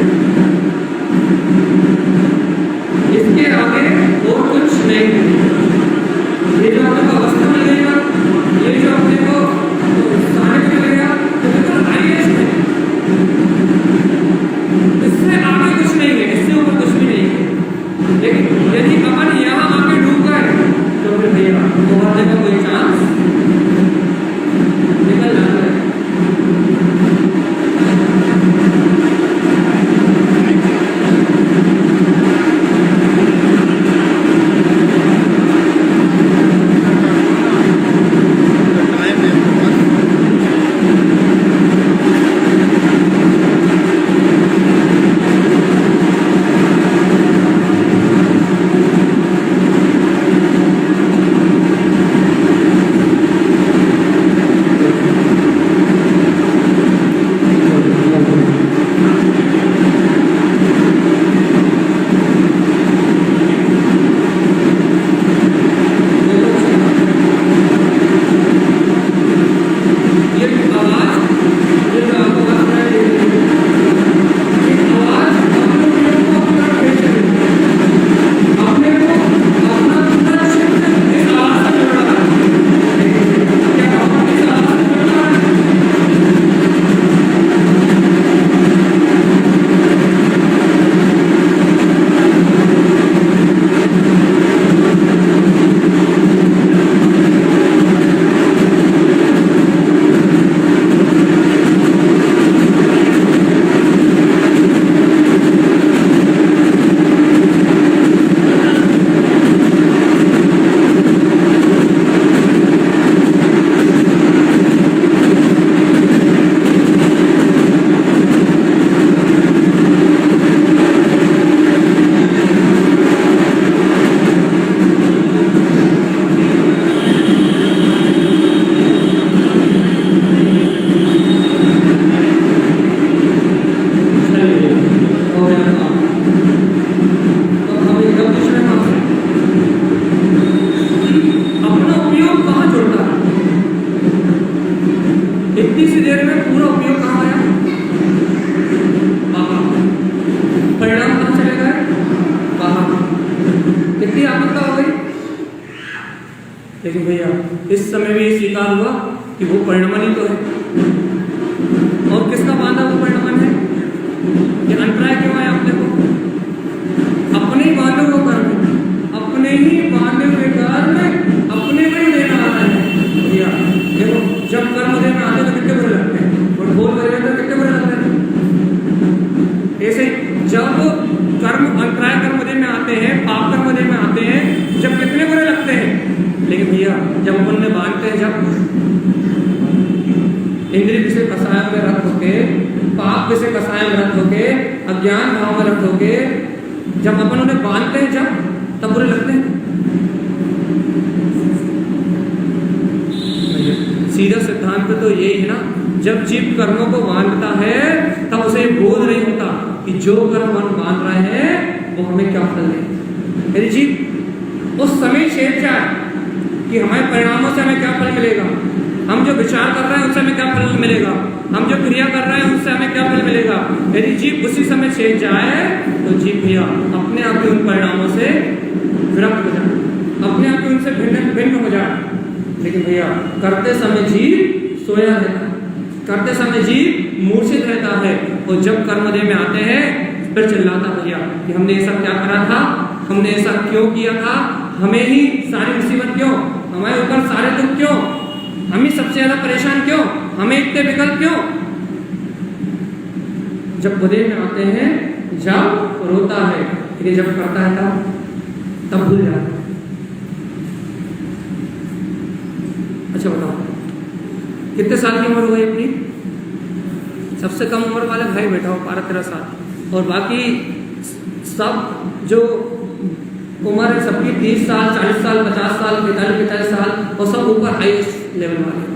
इसके आगे और कुछ नहीं है। ये जो आपको अवस्था मिल गई ना, ये जो अपने को सानिध्य मिल गया, तो बिल्कुल हाईएस्ट है। इससे आगे कुछ नहीं है, इससे ऊपर कुछ भी नहीं है। लेकिन यदि अपन यहाँ आके डूब गए तो फिर भैया उभरने का कोई चांस निकल जाता है। इतनी सी देर में पूरा उपयोग कहाँ आया? परिणाम कहाँ चले गए? बाहर। कितनी आपदा हो गई? लेकिन भैया इस समय भी ये स्वीकार हुआ कि वो परिणाम ही तो है, और किसका बांधा वो परिणाम है? ये अंतराय क्यों आया अपने को? अपने ही बांधे हुए घर में, अपने ही बांधे हुए घर में अपने को ही लेना आ रहा है भैया। देखो जब कर्म देने आते तो कितने बुरे लगते हैं, और बोल कर तो कितने बुरे लगते हैं। ऐसे जब कर्म अंतराय कर्म देने में आते हैं, पाप कर्म देने में आते हैं, जब कितने बुरे लगते हैं। लेकिन भैया जब अपन में बांधते हैं, जब इंद्रिय से कसाय में रख होके, पाप से कसाय में रख होके, अज्ञान भाव में रख होके, जब अपन उन्हें बांधते हैं, जब तब बुरे लगते हैं। सीधा सिद्धांत तो यही है ना, जब जीव कर्मों को बांधता है तब उसे बोध नहीं होता कि जो कर्म मन बांध रहे हैं वो हमें क्या फल दे। यदि जीव उस समय चेत जाए कि हमारे परिणामों से हमें क्या फल मिलेगा, हम जो विचार कर रहे हैं उससे हमें क्या फल मिलेगा, हम जो क्रिया कर रहे हैं उससे हमें क्या फल मिलेगा, यदि जीव उसी समय चेत जाए तो जीव भैया अपने आप ही उन परिणामों से विरक्त हो जाए, अपने आप ही उनसे भिन्न हो जाए। लेकिन भैया करते समय जीव सोया रहता है, करते समय जीव मूर्छित रहता है, और जब कर्मदेह में आते हैं फिर चिल्लाता भैया कि हमने ये सब क्या करा था, हमने ऐसा क्यों किया था, हमें ही सारी मुसीबत क्यों, हमारे ऊपर सारे दुख क्यों, हम ही सबसे ज्यादा परेशान क्यों, हमें इतने विकल्प क्यों। जब बुद्धि में आते हैं, जब रोता है, फिर जब करता है तब भूल जाता है। अच्छा बताओ, कितने साल की उम्र हो गई अपनी? सबसे कम उम्र वाले भाई बैठा हो 12-13 साल, और बाकी सब जो उम्र है सबकी 30 साल, 40 साल, 50 साल, 45 साल, और सब ऊपर हाई लेवल वाले।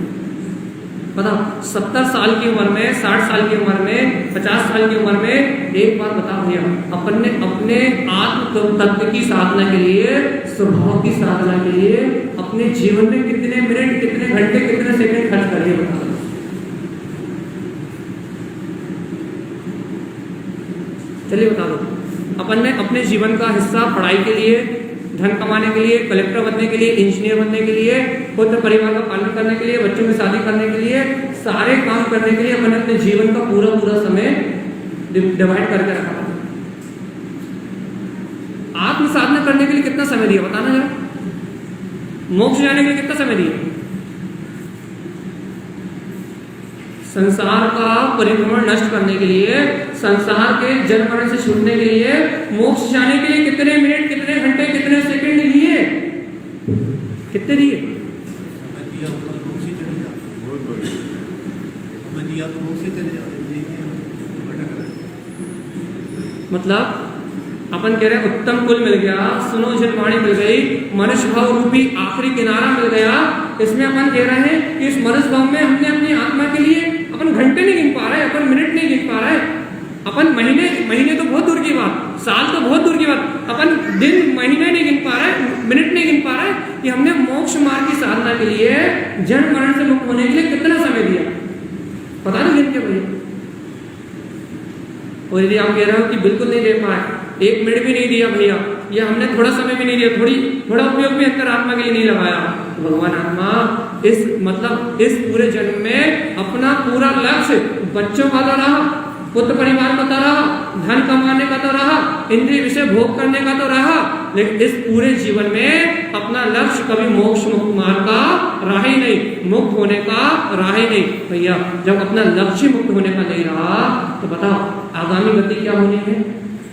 बताओ 70 साल की उम्र में, 60 साल की उम्र में, 50 साल की उम्र में, एक बात बताओ भैया, अपने अपने आत्म तत्व की साधना के लिए, स्वभाव की साधना के लिए अपने जीवन में कितने मिनट, कितने घंटे, कितने सेकंड खर्च करिए बताओ। चलिए बता दो। अपन ने अपने जीवन का हिस्सा पढ़ाई के लिए, धन कमाने के लिए, कलेक्टर बनने के लिए, इंजीनियर बनने के लिए, खुद परिवार का पालन करने के लिए, बच्चों की शादी करने के लिए, सारे काम करने के लिए अपन अपने जीवन का पूरा समय डिवाइड करके रखा। आत्म साधना करने के लिए कितना समय दिया बताना जरा, मोक्ष जाने के लिए कितना समय दिया, संसार का परिभ्रमण नष्ट करने के लिए, संसार के जन्म मरण से छूटने के लिए, मोक्ष जाने के लिए कितने मिनट, कितने घंटे, कितने सेकंड लिए, कितने दिए? मतलब अपन कह रहे हैं उत्तम कुल मिल गया, सुनो जलवाणी मिल गई, मनुष्य भाव रूपी आखिरी किनारा मिल गया। इसमें अपन कह रहे हैं कि इस मनुष्य भाव में हमने अपनी आत्मा के लिए अपन घंटे नहीं गिन पा रहे, अपन मिनट नहीं गिन पा रहे, अपन महीने तो बहुत दूर की बात, साल तो बहुत दूर की बात, अपन दिन महीने नहीं गिन पा रहे, मिनट नहीं गिन पा रहे कि हमने मोक्ष मार्ग की साधना के लिए, जन्म मरण से मुक्त होने के लिए कितना समय दिया, पता नहीं गिन के भैया। और यदि आप कह रहे हो कि बिल्कुल नहीं दे पाए, 1 मिनट भी नहीं दिया भैया, या हमने थोड़ा समय भी नहीं दिया, थोड़ा उपयोग भी अंतरात्मा के लिए नहीं लगाया, तो भगवान आत्मा इस पूरे जन्म में अपना पूरा लक्ष्य बच्चों का तो रहा, पुत्र परिवार का तो रहा, धन कमाने का तो रहा, इंद्रिय विषय भोग करने का तो रहा, लेकिन इस पूरे जीवन में अपना लक्ष्य कभी मोक्ष मुक्त मार्ग का रहा ही नहीं, मुक्त होने का रहा ही नहीं। भैया जब अपना लक्ष्य मुक्त होने का नहीं रहा तो बताओ आगामी गति क्या होनी है?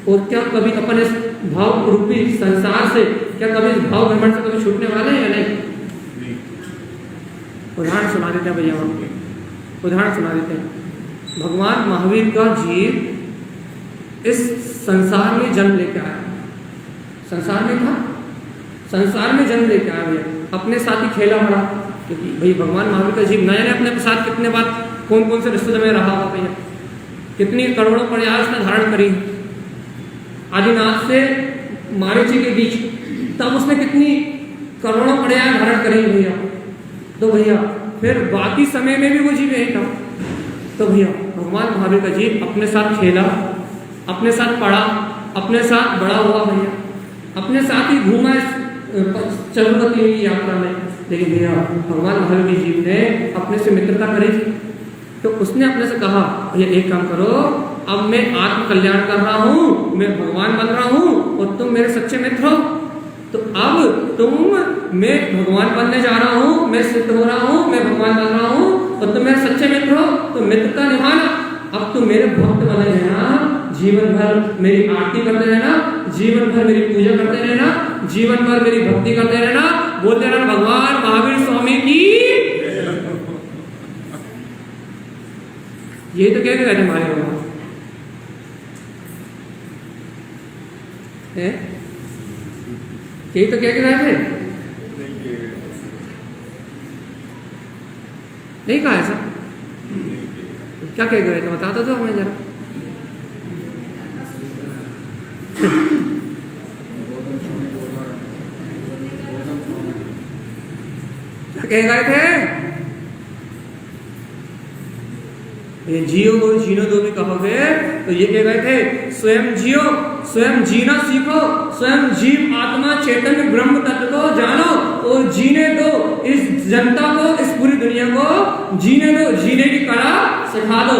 और क्या कभी अपन इस भाव रूपी संसार से, क्या कभी इस भाव भ्रमण से कभी छूटने वाले हैं या नहीं? उदाहरण सुना देते हैं भैया, उदाहरण सुना देते हैं। भगवान महावीर का जीव इस संसार में जन्म लेके आया, संसार में था, संसार में जन्म लेके आया भैया, अपने साथ ही खेला बड़ा, क्योंकि भाई भगवान महावीर का जीव नए अपने साथ कितने बार कौन कौन से रिश्ते में रहा होगा भैया, कितनी करोड़ों पर्याय उसने धारण करी, आदिनाथ से मारीची के बीच तब उसने कितनी करोड़ों पर्याय धारण करी भैया। तो भैया फिर बाकी समय में भी वो जीव यही था। तो भैया भगवान महावीर का जीव अपने साथ खेला, अपने साथ पढ़ा, अपने साथ बड़ा हुआ भैया, अपने साथ ही घूमा चलती हुई यात्रा में। लेकिन भैया भगवान महावीर के जीव ने अपने से मित्रता करी थी, तो उसने अपने से कहा भैया एक काम करो, अब मैं आत्म कल्याण कर रहा हूँ, मैं भगवान बन रहा हूँ और तुम मेरे सच्चे मित्र हो, तो अब मैं भगवान बनने जा रहा हूँ, मैं सिद्ध हो रहा हूँ, मैं भगवान बन रहा हूँ और तुम मेरे सच्चे मित्र हो, तो मित्रता निभाना। अब तुम मेरे भक्त बने रहना, जीवन भर मेरी आरती करते रहना, जीवन भर मेरी पूजा करते रहना, जीवन भर मेरी भक्ति करते रहना, बोलते रहना भगवान महावीर स्वामी की। ये तो क्या कहते हमारे भगवान है, यही तो क्या कह रहे थे, नहीं कहा ऐसा, क्या कह रहे थे बता दो हमें जरा। क्या कह रहे थे? ये जियो और जीनो दो भी कहोगे तो ये कह रहे थे स्वयं जियो, स्वयं जीना सीखो, स्वयं जीव आत्मा चैतन्य ब्रह्म तत्व को जानो और जीने दो, इस जनता को, इस पूरी दुनिया को जीने दो, जीने की कला सिखा दो।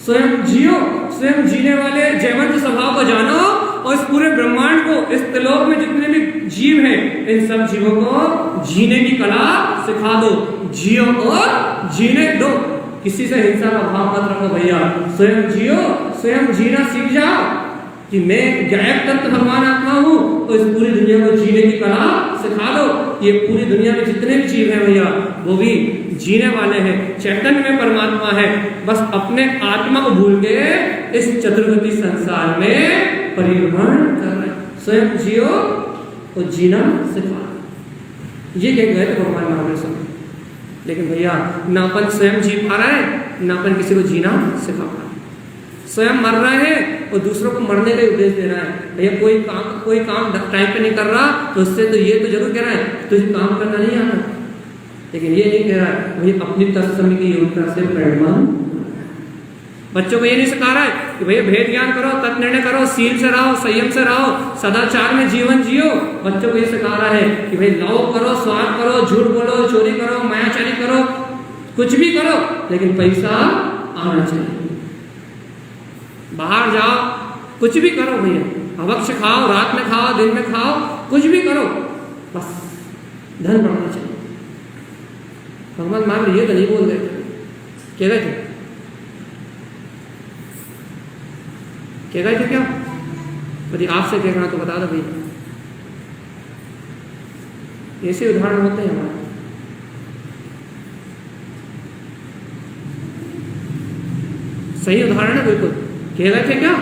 स्वयं जियो स्वयं जीने वाले जयवंत स्वभाव को जानो और इस पूरे ब्रह्मांड को, इस त्रिलोक में जितने भी जीव हैं, इन सब जीवों को जीने की कला सिखा दो, जियो और जीने दो। किसी से हिंसा का भाव मत रखो भैया, स्वयं जियो, स्वयं जीना सीख जाओ कि मैं गायक तत्व भगवान आत्मा हूँ, तो इस पूरी दुनिया को जीने की कला सिखा दो। ये पूरी दुनिया में जितने भी जीव हैं भैया, वो भी जीने वाले हैं, चैतन्य में परमात्मा है, बस अपने आत्मा को भूल के इस चतुर्गति संसार में परिभ्रमण कर रहे हैं। स्वयं जियो और जीना सिखा, ये कह गए थे भगवान महावीर स्वामी। लेकिन भैया ना अपन स्वयं जी पा रहे हैं, ना अपन किसी को जीना सिखा पा रहे हैं। स्वयं मर रहे हैं और दूसरों को मरने का उपदेश दे रहा है। भैया कोई काम टाइम पे नहीं कर रहा, तो उससे तो ये तो जरूर कह रहा है तुझे काम करना नहीं आता, लेकिन ये नहीं कह रहा है भैया अपनी तत्समय की योग्यता से परिणाम। बच्चों को ये नहीं सिखा रहा है कि भैया भेद ज्ञान करो, तत्निर्णय करो, सील से रहो, संयम से रहो, सदाचार में जीवन जियो। बच्चों को ये सिखा रहा है कि भाई लव करो, स्वार्थ करो, झूठ बोलो, चोरी करो, मायाचारी करो, कुछ भी करो, लेकिन पैसा आना चाहिए। बाहर जाओ, कुछ भी करो भैया, अवक्ष खाओ, रात में खाओ, दिन में खाओ, कुछ भी करो, बस धन बढ़ना चाहिए। भगवान महावीर ये तो नहीं बोल रहे थे, कह रहे थे क्या? यदि आपसे कहना तो बता दो भैया, ऐसे उदाहरण होते हैं हमारे। सही उदाहरण है बिल्कुल। कह रहे थे क्या?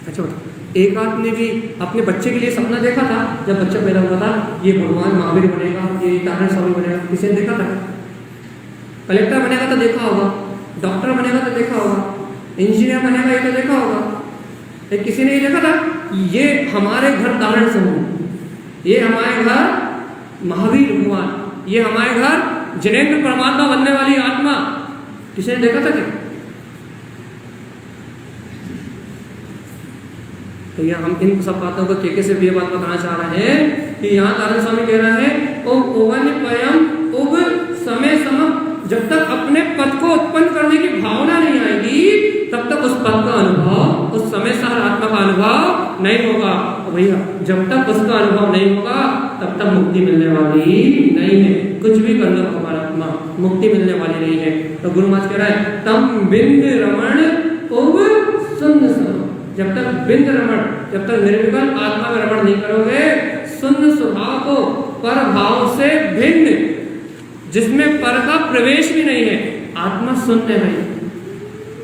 अच्छा बताओ, एक आदमी भी अपने बच्चे के लिए सपना देखा था, जब बच्चा पैदा हुआ था, ये भगवान महावीर बनेगा, ये तारण स्वामी बनेगा। किसी ने देखा था? कलेक्टर बनेगा तो देखा होगा, डॉक्टर बनेगा तो देखा होगा, इंजीनियर बनेगा ये तो देखा होगा। किसी ने ये देखा था ये हमारे घर तारण समूह, ये हमारे घर महावीर भगवान, ये हमारे घर जिनेंद्र परमात्मा बनने वाली आत्मा, किसी ने देखा था क्या? तो यह हम इन सब बातों को केके से भी ये बात बताना चाह रहे हैं कि यहाँ तारण स्वामी कह रहे हैं उब समय सम, जब तक अपने पद को उत्पन्न करने की भावना नहीं आएगी, तब तक उस पद का अनुभव, उस समय सार आत्मा का अनुभव नहीं होगा। तो भैया जब तक उसका अनुभव नहीं होगा, तब तक मुक्ति मिलने वाली नहीं है। कुछ भी कर लो हमारा आत्मा, मुक्ति मिलने वाली नहीं है। तो गुरु महाराज कह रहा है तम बिंद रमण उब शून्य सम, जब तक बिंद रमण, जब तक निर्विकल्प आत्मा में रमण नहीं करोगे, शून्य स्वभाव को पर भाव से भिन्न, जिसमें पर का प्रवेश भी नहीं है, आत्मा शून्य है।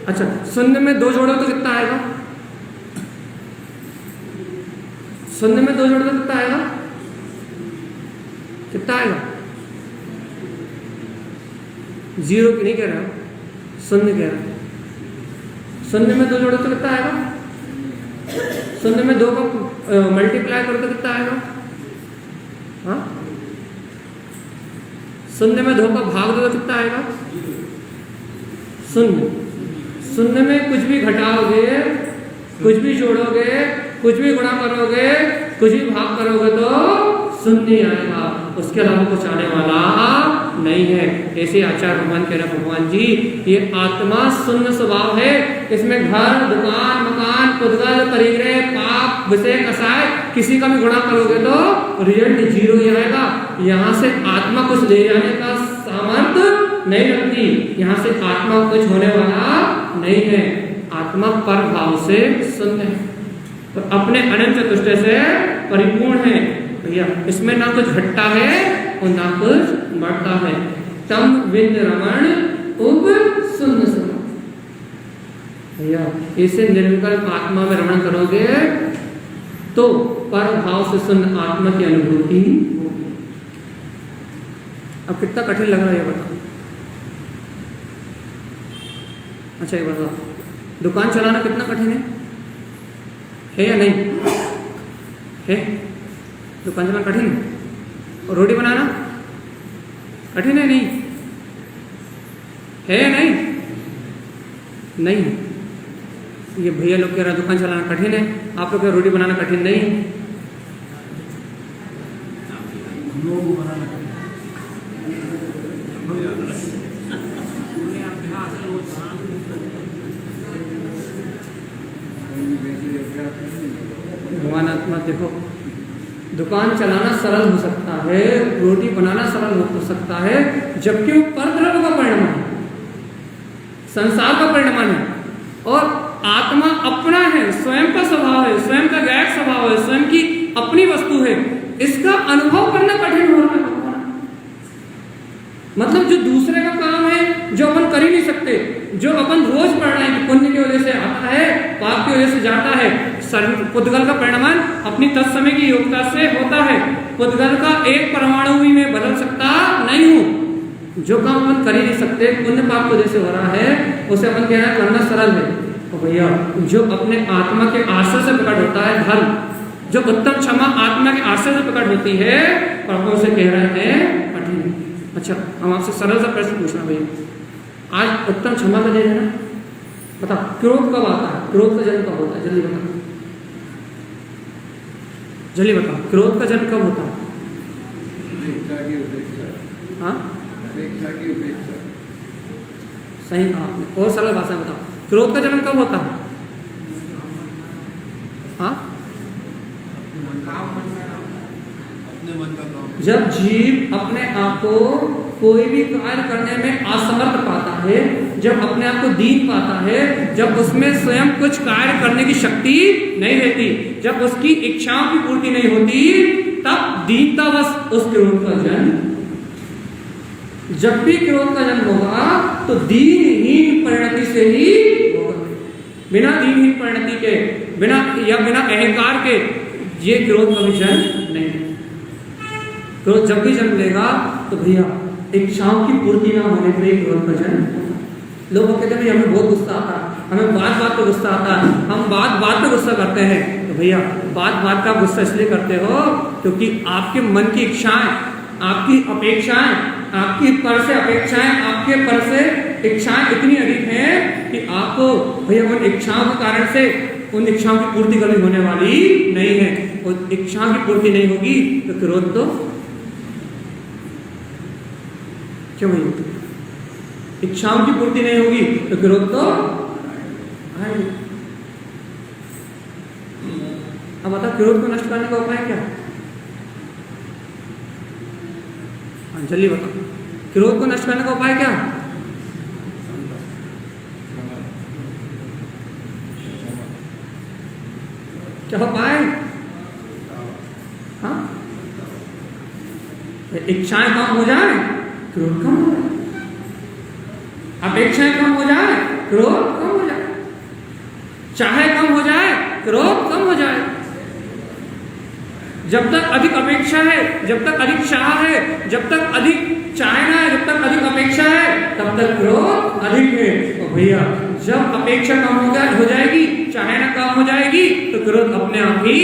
अच्छा, शून्य में दो जोड़ो तो कितना आएगा? शून्य में दो जोड़ो तो कितना आएगा? कितना आएगा? जीरो की नहीं कह रहा, शून्य कह रहा। शून्य में दो जोड़ो तो कितना आएगा? शून्य में दो को मल्टीप्लाई करो तो कितना आएगा? हाँ, शून्य में दो का भाग दो तो कितना आएगा? शून्य। शून्य में कुछ भी घटाओगे, कुछ भी जोड़ोगे, कुछ भी गुणा करोगे, कुछ भी भाग करोगे तो शून्य आएगा, उसके अलावा कुछ आने वाला नहीं है। ऐसे आचार्य भगवान कह रहे भगवान जी, ये आत्मा शून्य स्वभाव है, इसमें घर, दुकान, मकान, पुद्गल, परिग्रह, पाप, विषय, कसाय, किसी का भी गुणा करोगे तो रिजल्ट जीरो ही आएगा। यहाँ से आत्मा कुछ ले जाने का सामर्थ्य नहीं रखती, यहाँ से आत्मा कुछ होने वाला नहीं है। आत्मा पर भाव से शून्य है, तो अपने अनंत चतुष्टय से परिपूर्ण है भैया। इसमें ना कुछ घटता है और ना कुछ बढ़ता है। तम विंद रमण उब शून्य सम भैया, इसे निर्विकल्प आत्मा में रमण करोगे तो पर भाव से शून्य आत्मा की अनुभूति होगी। अब कितना कठिन लग रहा है ये बताओ। अच्छा ये बताओ, दुकान चलाना कितना कठिन है या नहीं है? दुकान चलाना कठिन है। और रोटी बनाना कठिन है नहीं है या नहीं? नहीं। ये भैया लोग कह रहे हैं दुकान चलाना कठिन है, आप लोग कह रोटी बनाना कठिन नहीं है। भगवानात्मा देखो, दुकान चलाना सरल हो सकता है, रोटी बनाना सरल हो सकता है, जबकि वो परद्रव्य का परिणाम है, संसार का परिणाम है। और आत्मा अपना है, स्वयं का स्वभाव है, स्वयं का गैर स्वभाव है, स्वयं की अपनी वस्तु है। इसका अनुभव करना कठिन हो रहा है। मतलब जो दूसरे का काम है, जो अपन कर ही नहीं सकते, जो अपन रोज पढ़ रहे हैं, पुण्य की वजह से आता है, पाप की वजह से जाता है, पुद्गल का परिणाम अपनी तत्समय की योग्यता से होता है। पुद्गल का एक परमाणु भी मैं बदल सकता नहीं हूं। जो काम अपन कर ही नहीं सकते, पुण्य पाप की वजह से हो रहा है, उसे अपन कहना करना सरल है। तो भैया जो अपने आत्मा के आश्रय से प्रकट होता है धर्म, जो उत्तम क्षमा आत्मा के आश्रय से प्रकट होती है, प्रभु से कह रहे हैं कठिन। अच्छा, हम आपसे सरल सा प्रश्न पूछना भैया, आज उत्तम क्षमा का दिन है ना, बताओ क्रोध कब आता है? क्रोध का जन्म कब होता है? जल्दी बताओ, जल्दी बताओ, क्रोध का जन्म कब होता है? हाँ सही कहा आपने। और सरल भाषा में बताओ, क्रोध का जन्म कब होता है? हाँ, अपने मन का काम, जब जीव अपने आप को कोई भी कार्य करने में असमर्थ पाता है, जब अपने आप को दीन पाता है, जब उसमें स्वयं कुछ कार्य करने की शक्ति नहीं रहती, जब उसकी इच्छाओं की पूर्ति नहीं होती, तब दीनतावश उस क्रोध का जन्म। जब भी क्रोध का जन्म होगा तो दीनहीन परिणति से ही होगा। बिना दीनहीन परिणति के, बिना अहंकार के ये क्रोध का भी जन्म नहीं। क्रोध जब भी जन्म लेगा तो भैया इच्छाओं की पूर्ति ना होने पर क्रोध का जन्म होगा। लोग कहते हैं हमें बहुत गुस्सा आता है, हमें बात बात पे गुस्सा आता है, हम बात बात पे गुस्सा करते हैं। तो भैया बात बात का गुस्सा इसलिए करते हो क्योंकि आपके मन की इच्छाएं, आपकी अपेक्षाएं, आपकी पर से अपेक्षाएं, आपके पर से इच्छाएं इतनी अधिक हैं कि आपको भैया उन इच्छाओं के कारण से उन इच्छाओं की पूर्ति कभी होने वाली नहीं है। और इच्छाओं की पूर्ति नहीं होगी तो क्रोध तो क्यों नहीं होगी? इच्छाओं की पूर्ति नहीं होगी तो क्रोध तो आएगा। अब बता, क्रोध को नष्ट करने का उपाय क्या? जल्दी बताओ, क्रोध को नष्ट करने का उपाय क्या? क्या उपाय? हाँ, इच्छाएं कम हो जाए, क्रोध कम हो जाए, अपेक्षाएं कम हो जाए, क्रोध कम हो जाए, चाहे कम हो जाए, क्रोध कम हो जाए। जब तक अधिक अपेक्षा है, जब तक अधिक चाह है, जब तक अधिक चाहना है, जब तक अधिक अपेक्षा है, तब तक क्रोध अधिक है। तो भैया जब अपेक्षा कम हो जाएगी, चाहना कम हो जाएगी, तो क्रोध अपने आप ही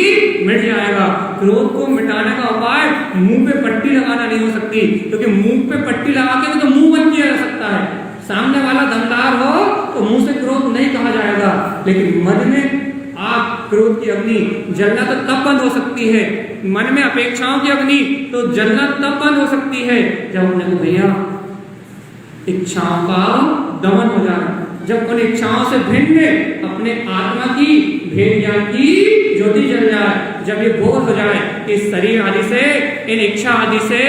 मिट जाएगा। क्रोध को मिटाने का उपाय मुंह पे पट्टी लगाना नहीं हो सकती, क्योंकि मुंह पे पट्टी लगा के तो मुंह बंद किया जा सकता है। सामने वाला दमदार हो तो मुंह से क्रोध नहीं कहा जाएगा, लेकिन मन में आग क्रोध की अग्नि जलना तो तब बंद हो सकती है। मन में अपेक्षाओं की अग्नि तो जलना तब बंद हो सकती है जब उन्हें तो भैया इच्छाओं का दमन हो जाए, जब उन इच्छाओं से भिन्न अपने आत्मा की भेद ज्ञान की ज्योति जल जाए, जब ये बोध हो जाए इस शरीर आदि से, इन इच्छा आदि से,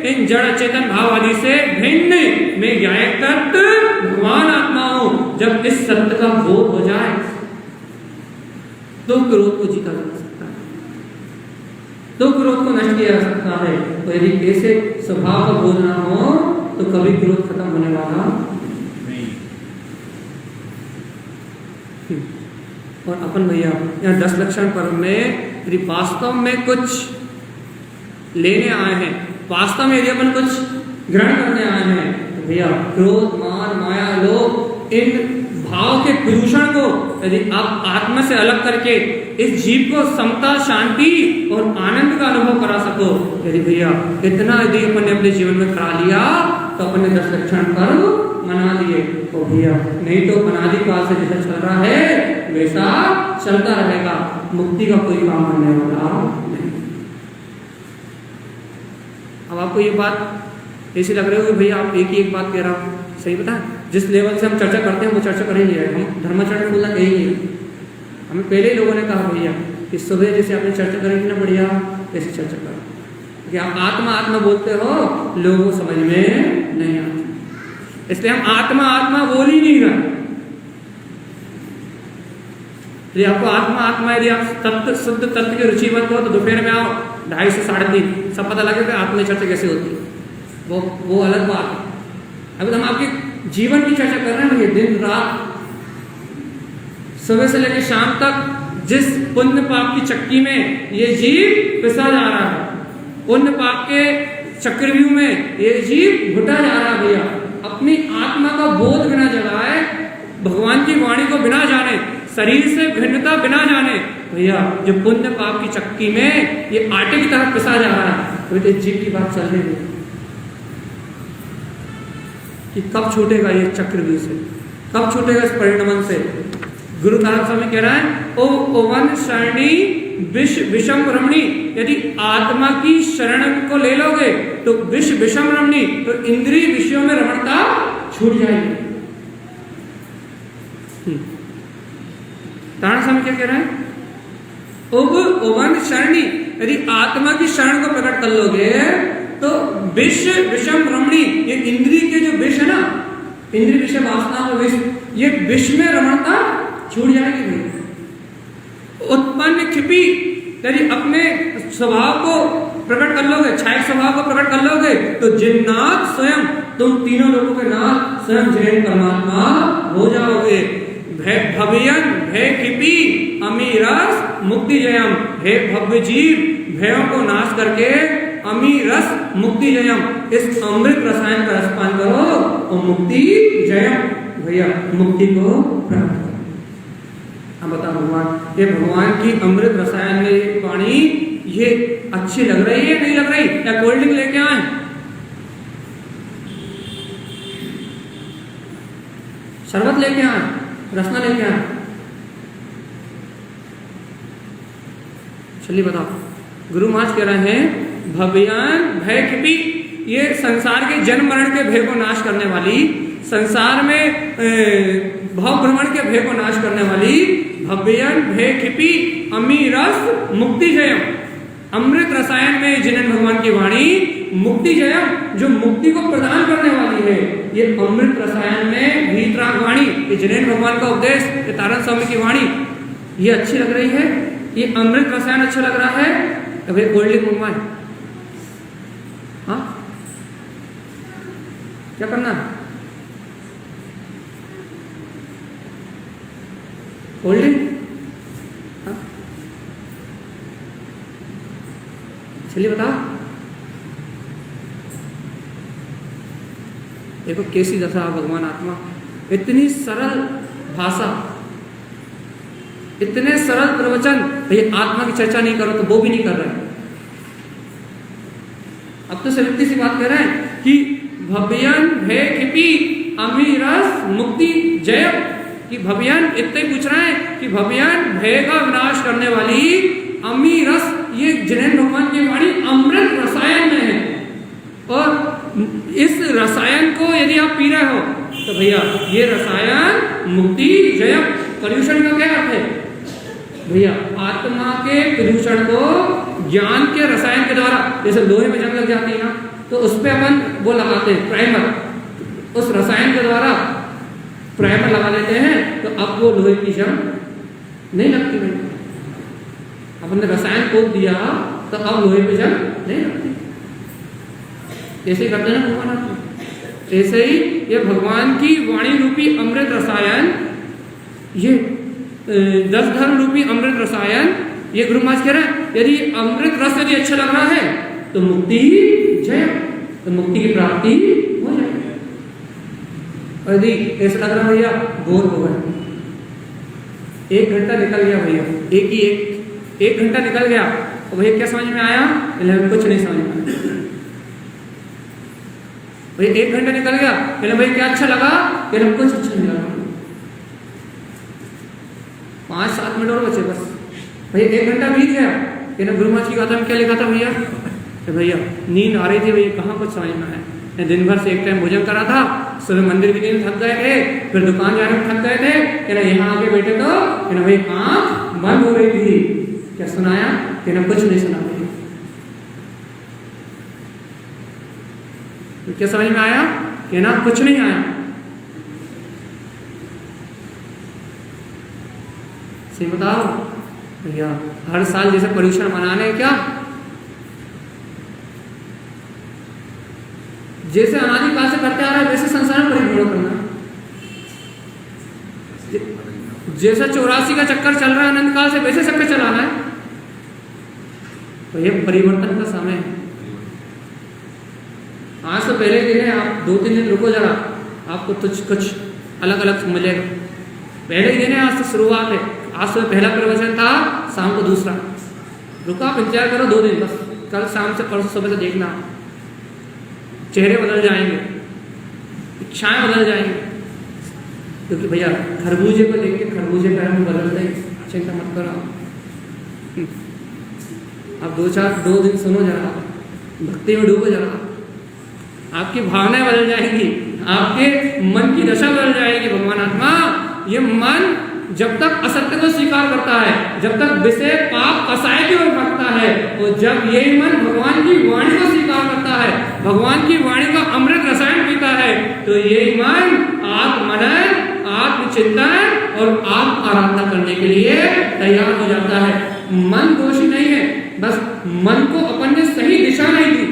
इन जड़ चेतन भाव आदि से भिन्न में ज्ञायक तत्व भगवान आत्मा हूं, जब इस सत्य का बोध हो जाए तो क्रोध को जीता जा सकता है, तो क्रोध को नष्ट किया जा सकता है। तो यदि ऐसे स्वभाव का बोध ना हो तो कभी क्रोध खत्म होने वाला नहीं। और अपन भैया यहाँ 10 लक्षण पर्व में यदि वास्तव में कुछ लेने आए हैं, वास्तव में यदि अपन कुछ ग्रहण करने आए हैं, तो भैया क्रोध, मान, माया, लोभ, इन भाव के प्रदूषण को यदि आप आत्मा से अलग करके इस जीव को समता, शांति और आनंद का अनुभव करा सको, यदि भैया इतना यदि अपन ने अपने जीवन में करा लिया तो अपन ने 10 लक्षण पर्व मना लिए। तो भैया नहीं तो अनादि काल से जैसा चल रहा है वैसा चलता रहेगा, मुक्ति का कोई काम करने वाला नहीं। अब आपको ये बात ऐसी लग रही हो भैया आप एक ही एक बात कह रहा हूँ, सही बता, जिस लेवल से हम चर्चा करते हैं वो चर्चा कर ही नहीं रहे, हम धर्माचरण बोलना कहीं नहीं। हमें पहले ही लोगों ने कहा भैया कि सुबह जैसे आपने चर्चा करेंगे ना बढ़िया ऐसे चर्चा करो, कि आप आत्मा आत्मा बोलते हो लोगों को समझ में नहीं आता, इसलिए हम आत्मा आत्मा बोल ही नहीं रहे। यदि आपको आत्मा आत्मा यदि आप तत्व शुद्ध तत्व की रुचिवंत हो तो दोपहर में आओ 2:30 से 3:30 सब पता लगेगा आत्मा चर्चा कैसे होती है, वो अलग बात है। अभी हम आपके जीवन की चर्चा कर रहे हैं, ये दिन रात सुबह से लेकर शाम तक जिस पुण्य पाप की चक्की में ये जीव पिसा जा रहा है, पुण्य पाप के चक्रव्यूह में ये जीव घुटा जा रहा है भैया, अपनी आत्मा का बोध बिना जगाए, भगवान की वाणी को बिना जाने, शरीर से भिन्नता बिना जाने, भैया जो पुण्य पाप की चक्की में ये आटे की तरह पिसा जा रहा है। तो जीव की बात चल रही है कि कब छूटेगा ये चक्रव्यूह से, कब छूटेगा इस परिणमन से। गुरु नानक स्वामी कह रहा है ओ ओवन शरणी विषम रमणी, यदि आत्मा की शरण को ले लोगे तो विषम रमणी, तो इंद्रिय विषयों में रमणता छूट जाएगी। नानक स्वामी क्या कह रहे हैं, ओवन शरणी, यदि आत्मा की शरण को प्रकट कर लोगे तो विषम रमणी, ये इंद्रिय के जो विष है ना, इंद्रिय विषय वासना का विष, ये विष में रमणता छूट जाएगी। उत्पन्न क्षिपी, यदि अपने स्वभाव को प्रकट कर लोगे, क्षायक स्वभाव को प्रकट कर लोगे तो जिन्नाथ स्वयं, तुम तीनों लोगों के नाथ स्वयं जैन परमात्मा हो जाओगे। भवयन भय क्षिपी अमीरस मुक्ति जयम, हे भव्य जीव भयों को नाश करके अमीरस मुक्ति जयम, इस अमृत रसायन का रसपान करो और मुक्ति जयम, भैया मुक्ति को प्राप्त करो। अब बताओ भगवान, ये भगवान की अमृत रसायन में वाणी ये अच्छी लग रही है नहीं लग रही, या कोल्ड ड्रिंक लेके आए, शरबत लेके आए, रसना लेके आए, चलिए बताओ। गुरु महाराज कह रहे हैं भव्यान भय क्षिपी, ये संसार के जन्म मरण के भय को नाश करने वाली, संसार में भाव भ्रमण के भय को नाश करने वाली भव्यन भय क्षिपी अमीरस मुक्ति जयम, अमृत रसायन में जिनन भगवान की वाणी मुक्ति जयम, जो मुक्ति को प्रदान करने वाली है। ये अमृत रसायन में भीतराग वाणी, ये जिनन भगवान का उपदेश, ये तारण स्वामी की वाणी ये अच्छी लग रही है, ये अमृत रसायन अच्छा लग रहा है, तो भाई कोल्ड ड्रिंक मंगवाए। हाँ क्या करना है, कोल्ड ड्रिंक, हाँ चलिए बताओ। देखो कैसी दशा भगवान आत्मा, इतनी सरल भाषा, इतने सरल प्रवचन, भैया आत्मा की चर्चा नहीं करो तो वो भी नहीं कर रहे। अब तो सविक्ति सी बात कर रहे हैं कि भव्यन भय क्षिपी अमीरस मुक्ति जय, कि भव्यन इतने ही पूछ रहे हैं कि भव्यन भय का विनाश करने वाली अमीरस, ये जिनेन भगवान की वाणी अमृत रसायन में है, और इस रसायन को यदि आप पी रहे हो तो भैया ये रसायन मुक्ति जय। प्रदूषण का क्या अर्थ है भैया, आत्मा के प्रदूषण को ज्ञान के रसायन के द्वारा, जैसे लोहे में जंग लग जाती है ना तो उस पर अपन वो लगाते हैं प्राइमर, उस रसायन के द्वारा प्राइमर लगा लेते हैं तो अब वो लोहे की जंग नहीं लगती भाई, अपन ने रसायन कोक दिया तो अब लोहे पे जंग नहीं लगती। ऐसे ही करते ना भगवान आपको, ऐसे ही ये भगवान की वाणी रूपी अमृत रसायन, ये 10 धर्म रूपी अमृत रसायन, ये गुरु महाराज कह रहे हैं यदि अमृत रस यदि अच्छा लग रहा है तो मुक्ति जय, तो मुक्ति की प्राप्ति हो जाएगी। और यदि ऐसा लग रहा भैया बोर हो गए, 1 घंटा निकल गया भैया, एक घंटा निकल गया और भैया क्या समझ में आया, कुछ नहीं समझ में आया भैया, 1 घंटा निकल गया, भैया क्या अच्छा लगा, कुछ अच्छा नहीं लगा, 5-7 मिनट और बचे बस, भैया 1 घंटा बीत गया। गुरु महाराज की गाथा में क्या लिखा था भैया, तो भैया नींद आ रही थी भैया, कहाँ कुछ समझ में आया, दिन भर से एक टाइम भोजन करा था, सुबह मंदिर के दिन थक गए थे, फिर दुकान जाने में थक गए थे, यहाँ आके बैठे तो भाई आँख बंद हो रही थी, क्या सुनाया? कि ना कुछ नहीं सुना भैया। तो क्या समझ में आया? कि ना कुछ नहीं आया। सही बताओ भैया, हर साल जैसे पर्यूषण मनाने क्या, जैसे अनादिकाल से करते आ रहा है वैसे संसार में परिभ्रमण करना। जैसा 84 का चक्कर चल रहा है अनंत काल से, वैसे चक्कर चलाना है। तो ये परिवर्तन का समय है। आज से पहले दिन है, आप 2-3 दिन रुको जरा, आपको कुछ अलग अलग मिलेगा। पहले दिन है, आज से शुरुआत है। आज से पहला प्रवचन था, शाम को दूसरा। रुको, आप इंतजार करो 2 दिन बस। कल शाम से परसों सुबह से देखना, चेहरे बदल जाएंगे, इच्छाएं बदल जाएंगी। क्योंकि भैया खरबूजे को देख के खरबूजे का रंग बदलते ही, चिंता मत करो। आप 2 दिन सुनो जरा, भक्ति में डूबो जरा, आपकी भावनाएं बदल जाएंगी, आपके मन की दशा बदल जाएगी। भगवान आत्मा, ये मन जब तक असत्य को स्वीकार करता है, जब तक विषय पाप कसाय की ओर भागता है, और जब यही मन भगवान की वाणी को स्वीकार करता है, भगवान की वाणी का अमृत रसायन पीता है, तो यही मन आत्मनन, आत्मचिंतन और आत्म आराधना करने के लिए तैयार हो जाता है। मन दोषी नहीं है, बस मन को अपन ने सही दिशा नहीं दी,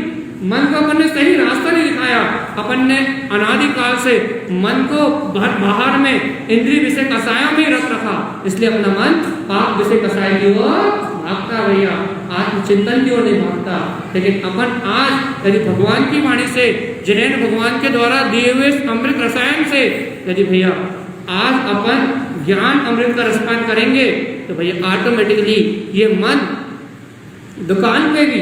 मन को अपन ने सही रास्ता नहीं दिखाया। अपन ने अनादिकाल से मन को बाहर में इंद्रिय विषय कसायों में रख रखा, इसलिए अपना मन पाप विषय कसाय की ओर भागता भैया, आत्मचिंतन की ओर नहीं भागता। लेकिन अपन आज यदि भगवान की वाणी से, जिन्हें भगवान के द्वारा दिए हुए अमृत रसायन से यदि भैया आज अपन ज्ञान अमृत का रसपान करेंगे, तो भैया ऑटोमेटिकली ये मन दुकान पे भी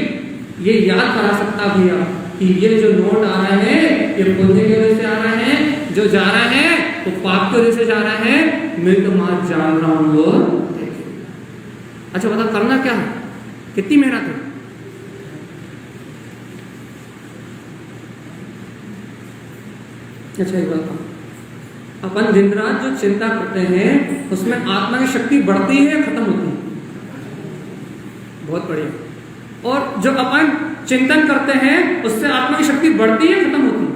ये याद करा सकता भैया कि ये जो नोट आ रहे हैं ये पुण्य की वजह से आ रहे हैं, जो जा रहे हैं वो पाप की वजह से जा रहे हैं, मैं तो मां जान रहा हूं वो। अच्छा बता, करना क्या है? कितनी मेहनत है? अच्छा एक बात, अपन दिन रात जो चिंता करते हैं उसमें आत्मा की शक्ति बढ़ती है, खत्म होती है? बहुत बढ़िया। और जो अपन चिंतन करते हैं उससे आत्मा की शक्ति बढ़ती है, खत्म होती है?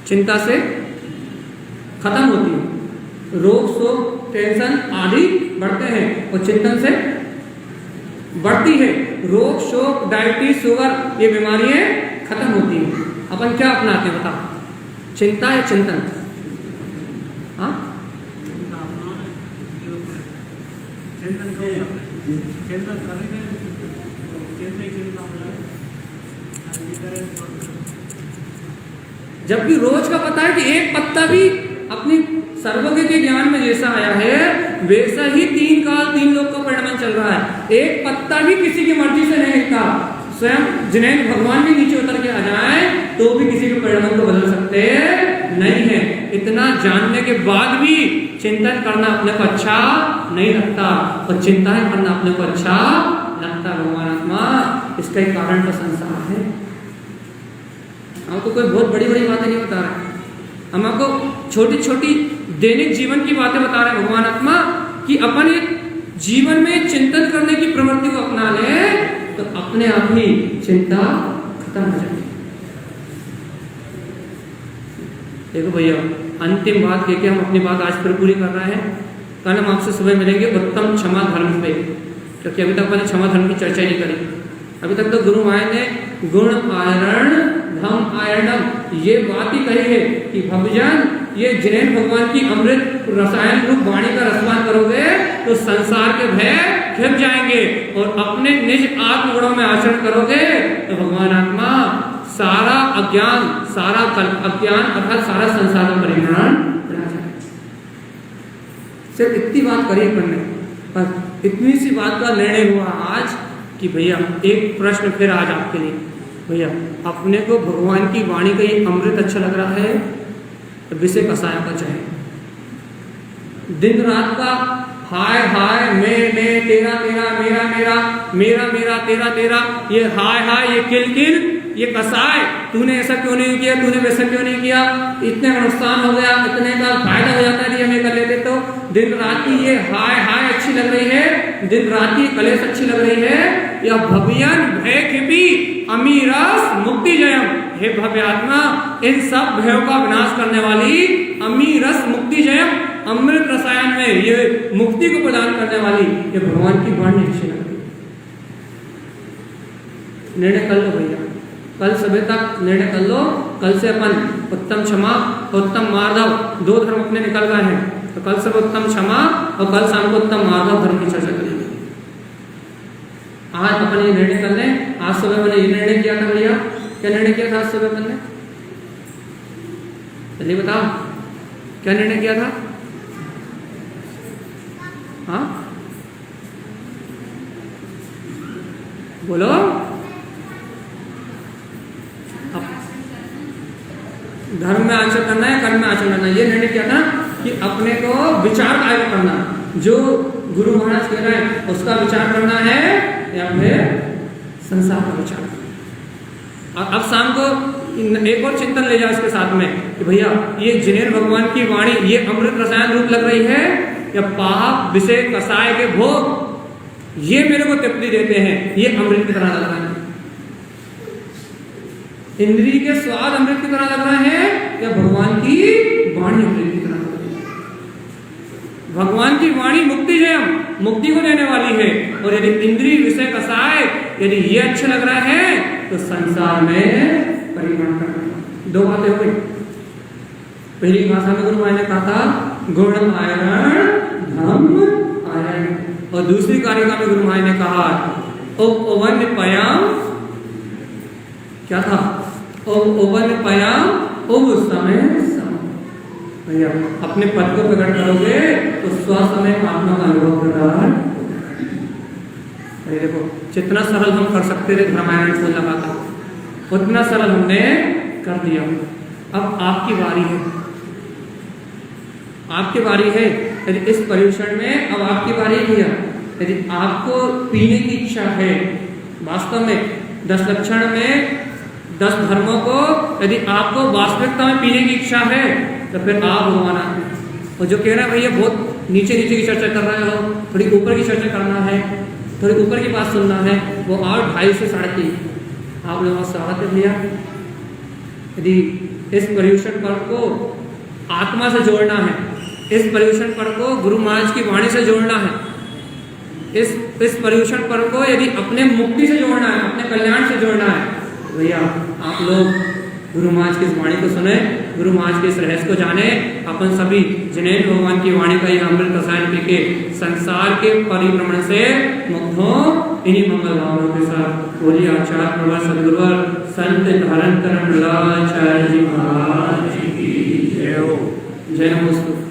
चिंता से खत्म होती है, रोग शोक टेंशन आदि बढ़ते हैं, और चिंतन से बढ़ती है। रोग शोक डायबिटीज शुगर ये बीमारियां खत्म होती हैं। अपन क्या अपनाते हैं बताओ, चिंता या चिंतन? हाँ, जबकि रोज का पता है कि एक पत्ता भी अपनी सर्वज्ञ के ज्ञान में जैसा आया है वैसा ही 3 काल 3 लोग का परिणाम चल रहा है। एक पत्ता भी किसी की मर्जी से नहीं हिलता। स्वयं जिन्हें भगवान भी नीचे उतर के आ जाए तो भी किसी के परिणाम को बदल सकते नहीं है। इतना जानने के बाद भी चिंतन करना अपने को अच्छा नहीं लगता, और चिंताएं करना अपने को अच्छा लगता। भगवान आत्मा, इसका एक कारण तो संसार है। हमको कोई बहुत बड़ी बड़ी बातें नहीं बता रहे, हम आपको छोटी छोटी दैनिक जीवन की बातें बता रहे हैं भगवान आत्मा, कि अपन एक जीवन में चिंतन करने की प्रवृत्ति को अपना ले तो अपने आप ही चिंता खत्म हो जाएगी। देखो भैया, अंतिम बात कह के हम अपनी बात आज फिर पूरी कर रहे हैं। कल हम आपसे सुबह मिलेंगे उत्तम क्षमा धर्म पे, क्योंकि अभी तक मैंने क्षमा धर्म की चर्चा नहीं करी। अभी तक तो गुरु माया ने गुण आयरण धम आयरणम ये बात ही कही है कि भगवान ये जिन्हें भगवान की अमृत रसायन रूप वाणी का रसपान करोगे तो संसार के भय घिर जाएंगे, और अपने निज आत्मगुणों में आचरण करोगे तो भगवान आत्मा सारा अज्ञान, सारा अज्ञान अर्थात सारा संसार का परिणाम रह जाएगा। सिर्फ इतनी बात करी अपन ने, पर इतनी सी बात का निर्णय हुआ आज कि भैया एक प्रश्न फिर आज आपके लिए, भैया अपने को भगवान की वाणी का ये अमृत अच्छा लग रहा है तो विषय कसाया का चाहे, दिन रात का हाय हाय मैं तेरा तेरा मेरा मेरा मेरा मेरा तेरा तेरा, ये हाय हाय ये किल किल ये कसाय, तूने ऐसा क्यों नहीं किया, तूने वैसा क्यों नहीं किया, इतने नुकसान हो गया, इतने का फायदा हो जाता है, हमें कर लेते तो दिन रात की ये हाय हाय अच्छी लग रही है, दिन रात की कलेश अच्छी लग रही है, या भवियन भय खेपी अमीरस मुक्ति जयम, हे भव्य आत्मा इन सब भयों का विनाश करने वाली अमीरस मुक्ति जयम, अमृत रसायन में ये मुक्ति को प्रदान करने वाली ये भगवान की वाणी अच्छी लग रही है। निर्णय कर लो भैया, कल सुबह तक निर्णय कर लो, कल से अपन उत्तम क्षमा उत्तम मार्दव 2 धर्म अपने निकल गए हैं, तो कल सुबह उत्तम क्षमा और कल शाम को उत्तम मार्दव धर्म की चर्चा करेंगे। आज अपन ये निर्णय कर लें, आज सुबह मैंने ये निर्णय किया था भैया, क्या निर्णय किया था आज सुबह मैंने, चलिए बताओ क्या निर्णय किया था? हाँ बोलो। धर्म में आचरण करना है, कर्म में आचरण करना है, ये निर्णय किया था कि अपने को विचार कार्य करना, जो गुरु महाराज कह रहे हैं उसका विचार करना है या फिर संसार का विचार करना। और अब शाम को एक और चिंतन ले जाओ इसके साथ में कि भैया ये जिनेन्द्र भगवान की वाणी ये अमृत रसायन रूप लग रही है या पाप विषय कसाय के भोग ये मेरे को तृप्ति देते हैं, ये अमृत की तरह लग रहा है, इंद्रिय के स्वाद अमृत की तरह लग रहे हैं या भगवान की वाणी अमृत की तरह लग रही है? भगवान की वाणी मुक्ति जयम, मुक्ति को देने वाली है, और यदि इंद्रिय विषय कसाय यदि ये अच्छे लग रहे हैं तो संसार में परिवर्तन करना। 2 बातें हो गई। पहली भाषा में गुरु महाराज ने कहा था गुण आयरण धम्म आयरण, और दूसरी कारिका में गुरु महाराज ने कहा ओवन पयाम, क्या था? ओवन पयाम उब समय सम। भैया अपने पद को प्रकट करोगे तो स्वसमय आत्मा का अनुभव कर रहा है। देखो जितना सरल हम कर सकते थे रामायण को लगा था उतना सरल हमने कर दिया। अब आपकी बारी है, आपकी बारी है। यदि इस पर्यूषण में अब आपकी बारी है, यदि आपको पीने की इच्छा है, वास्तव में 10 लक्षण में 10 धर्मों को यदि आपको वास्तविकता में पीने की इच्छा है तो फिर आप भगवान आते हैं। और जो कह रहे हैं भैया बहुत नीचे नीचे की चर्चा कर रहे हो, थोड़ी ऊपर की चर्चा करना है, थोड़ी ऊपर की बात सुनना है, वो और 2:30 से 3:30 आप लोगों का स्वागत है भैया। यदि इस पर्यूषण पर्व को आत्मा से जोड़ना है, इस पर्यूषण पर्व को गुरु महाराज की वाणी से जोड़ना है, इस पर्यूषण पर्व को यदि अपने मुक्ति से जोड़ना है, अपने कल्याण से जोड़ना है, तो भैया आप लोग गुरु महाराज की इस वाणी को सुने, गुरु महाराज के इस रहस्य को जाने। अपन सभी जिनेन्द्र भगवान की वाणी का यह अमृत रसायन पी के संसार के परिभ्रमण से मुक्त हो। इन्हीं मंगल भावनाओं के साथ बोलिए आचार्य प्रभा सदगुरुवर संत धारण करम लाचार्य जी महाराज की जय हो। जय नमोस्तु।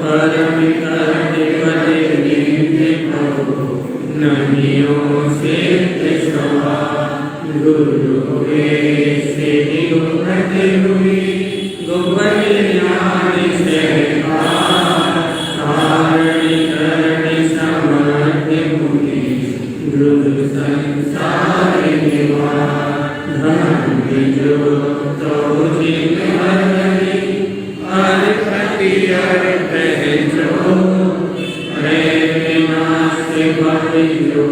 परम करते पदे ननियों से कृष्णवा गुरु से गुरु हुई गोपन ज्ञान से धारणी करणी समर्थ मुनि गुरु संसार धर्म जो तो जिन हरि हरि प्रति हरि पहचो नाश भय जो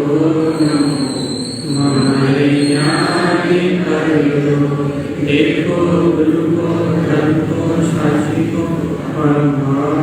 हमारे ज्ञानी करो देखो गुरु को धर्म को शास्त्री को परम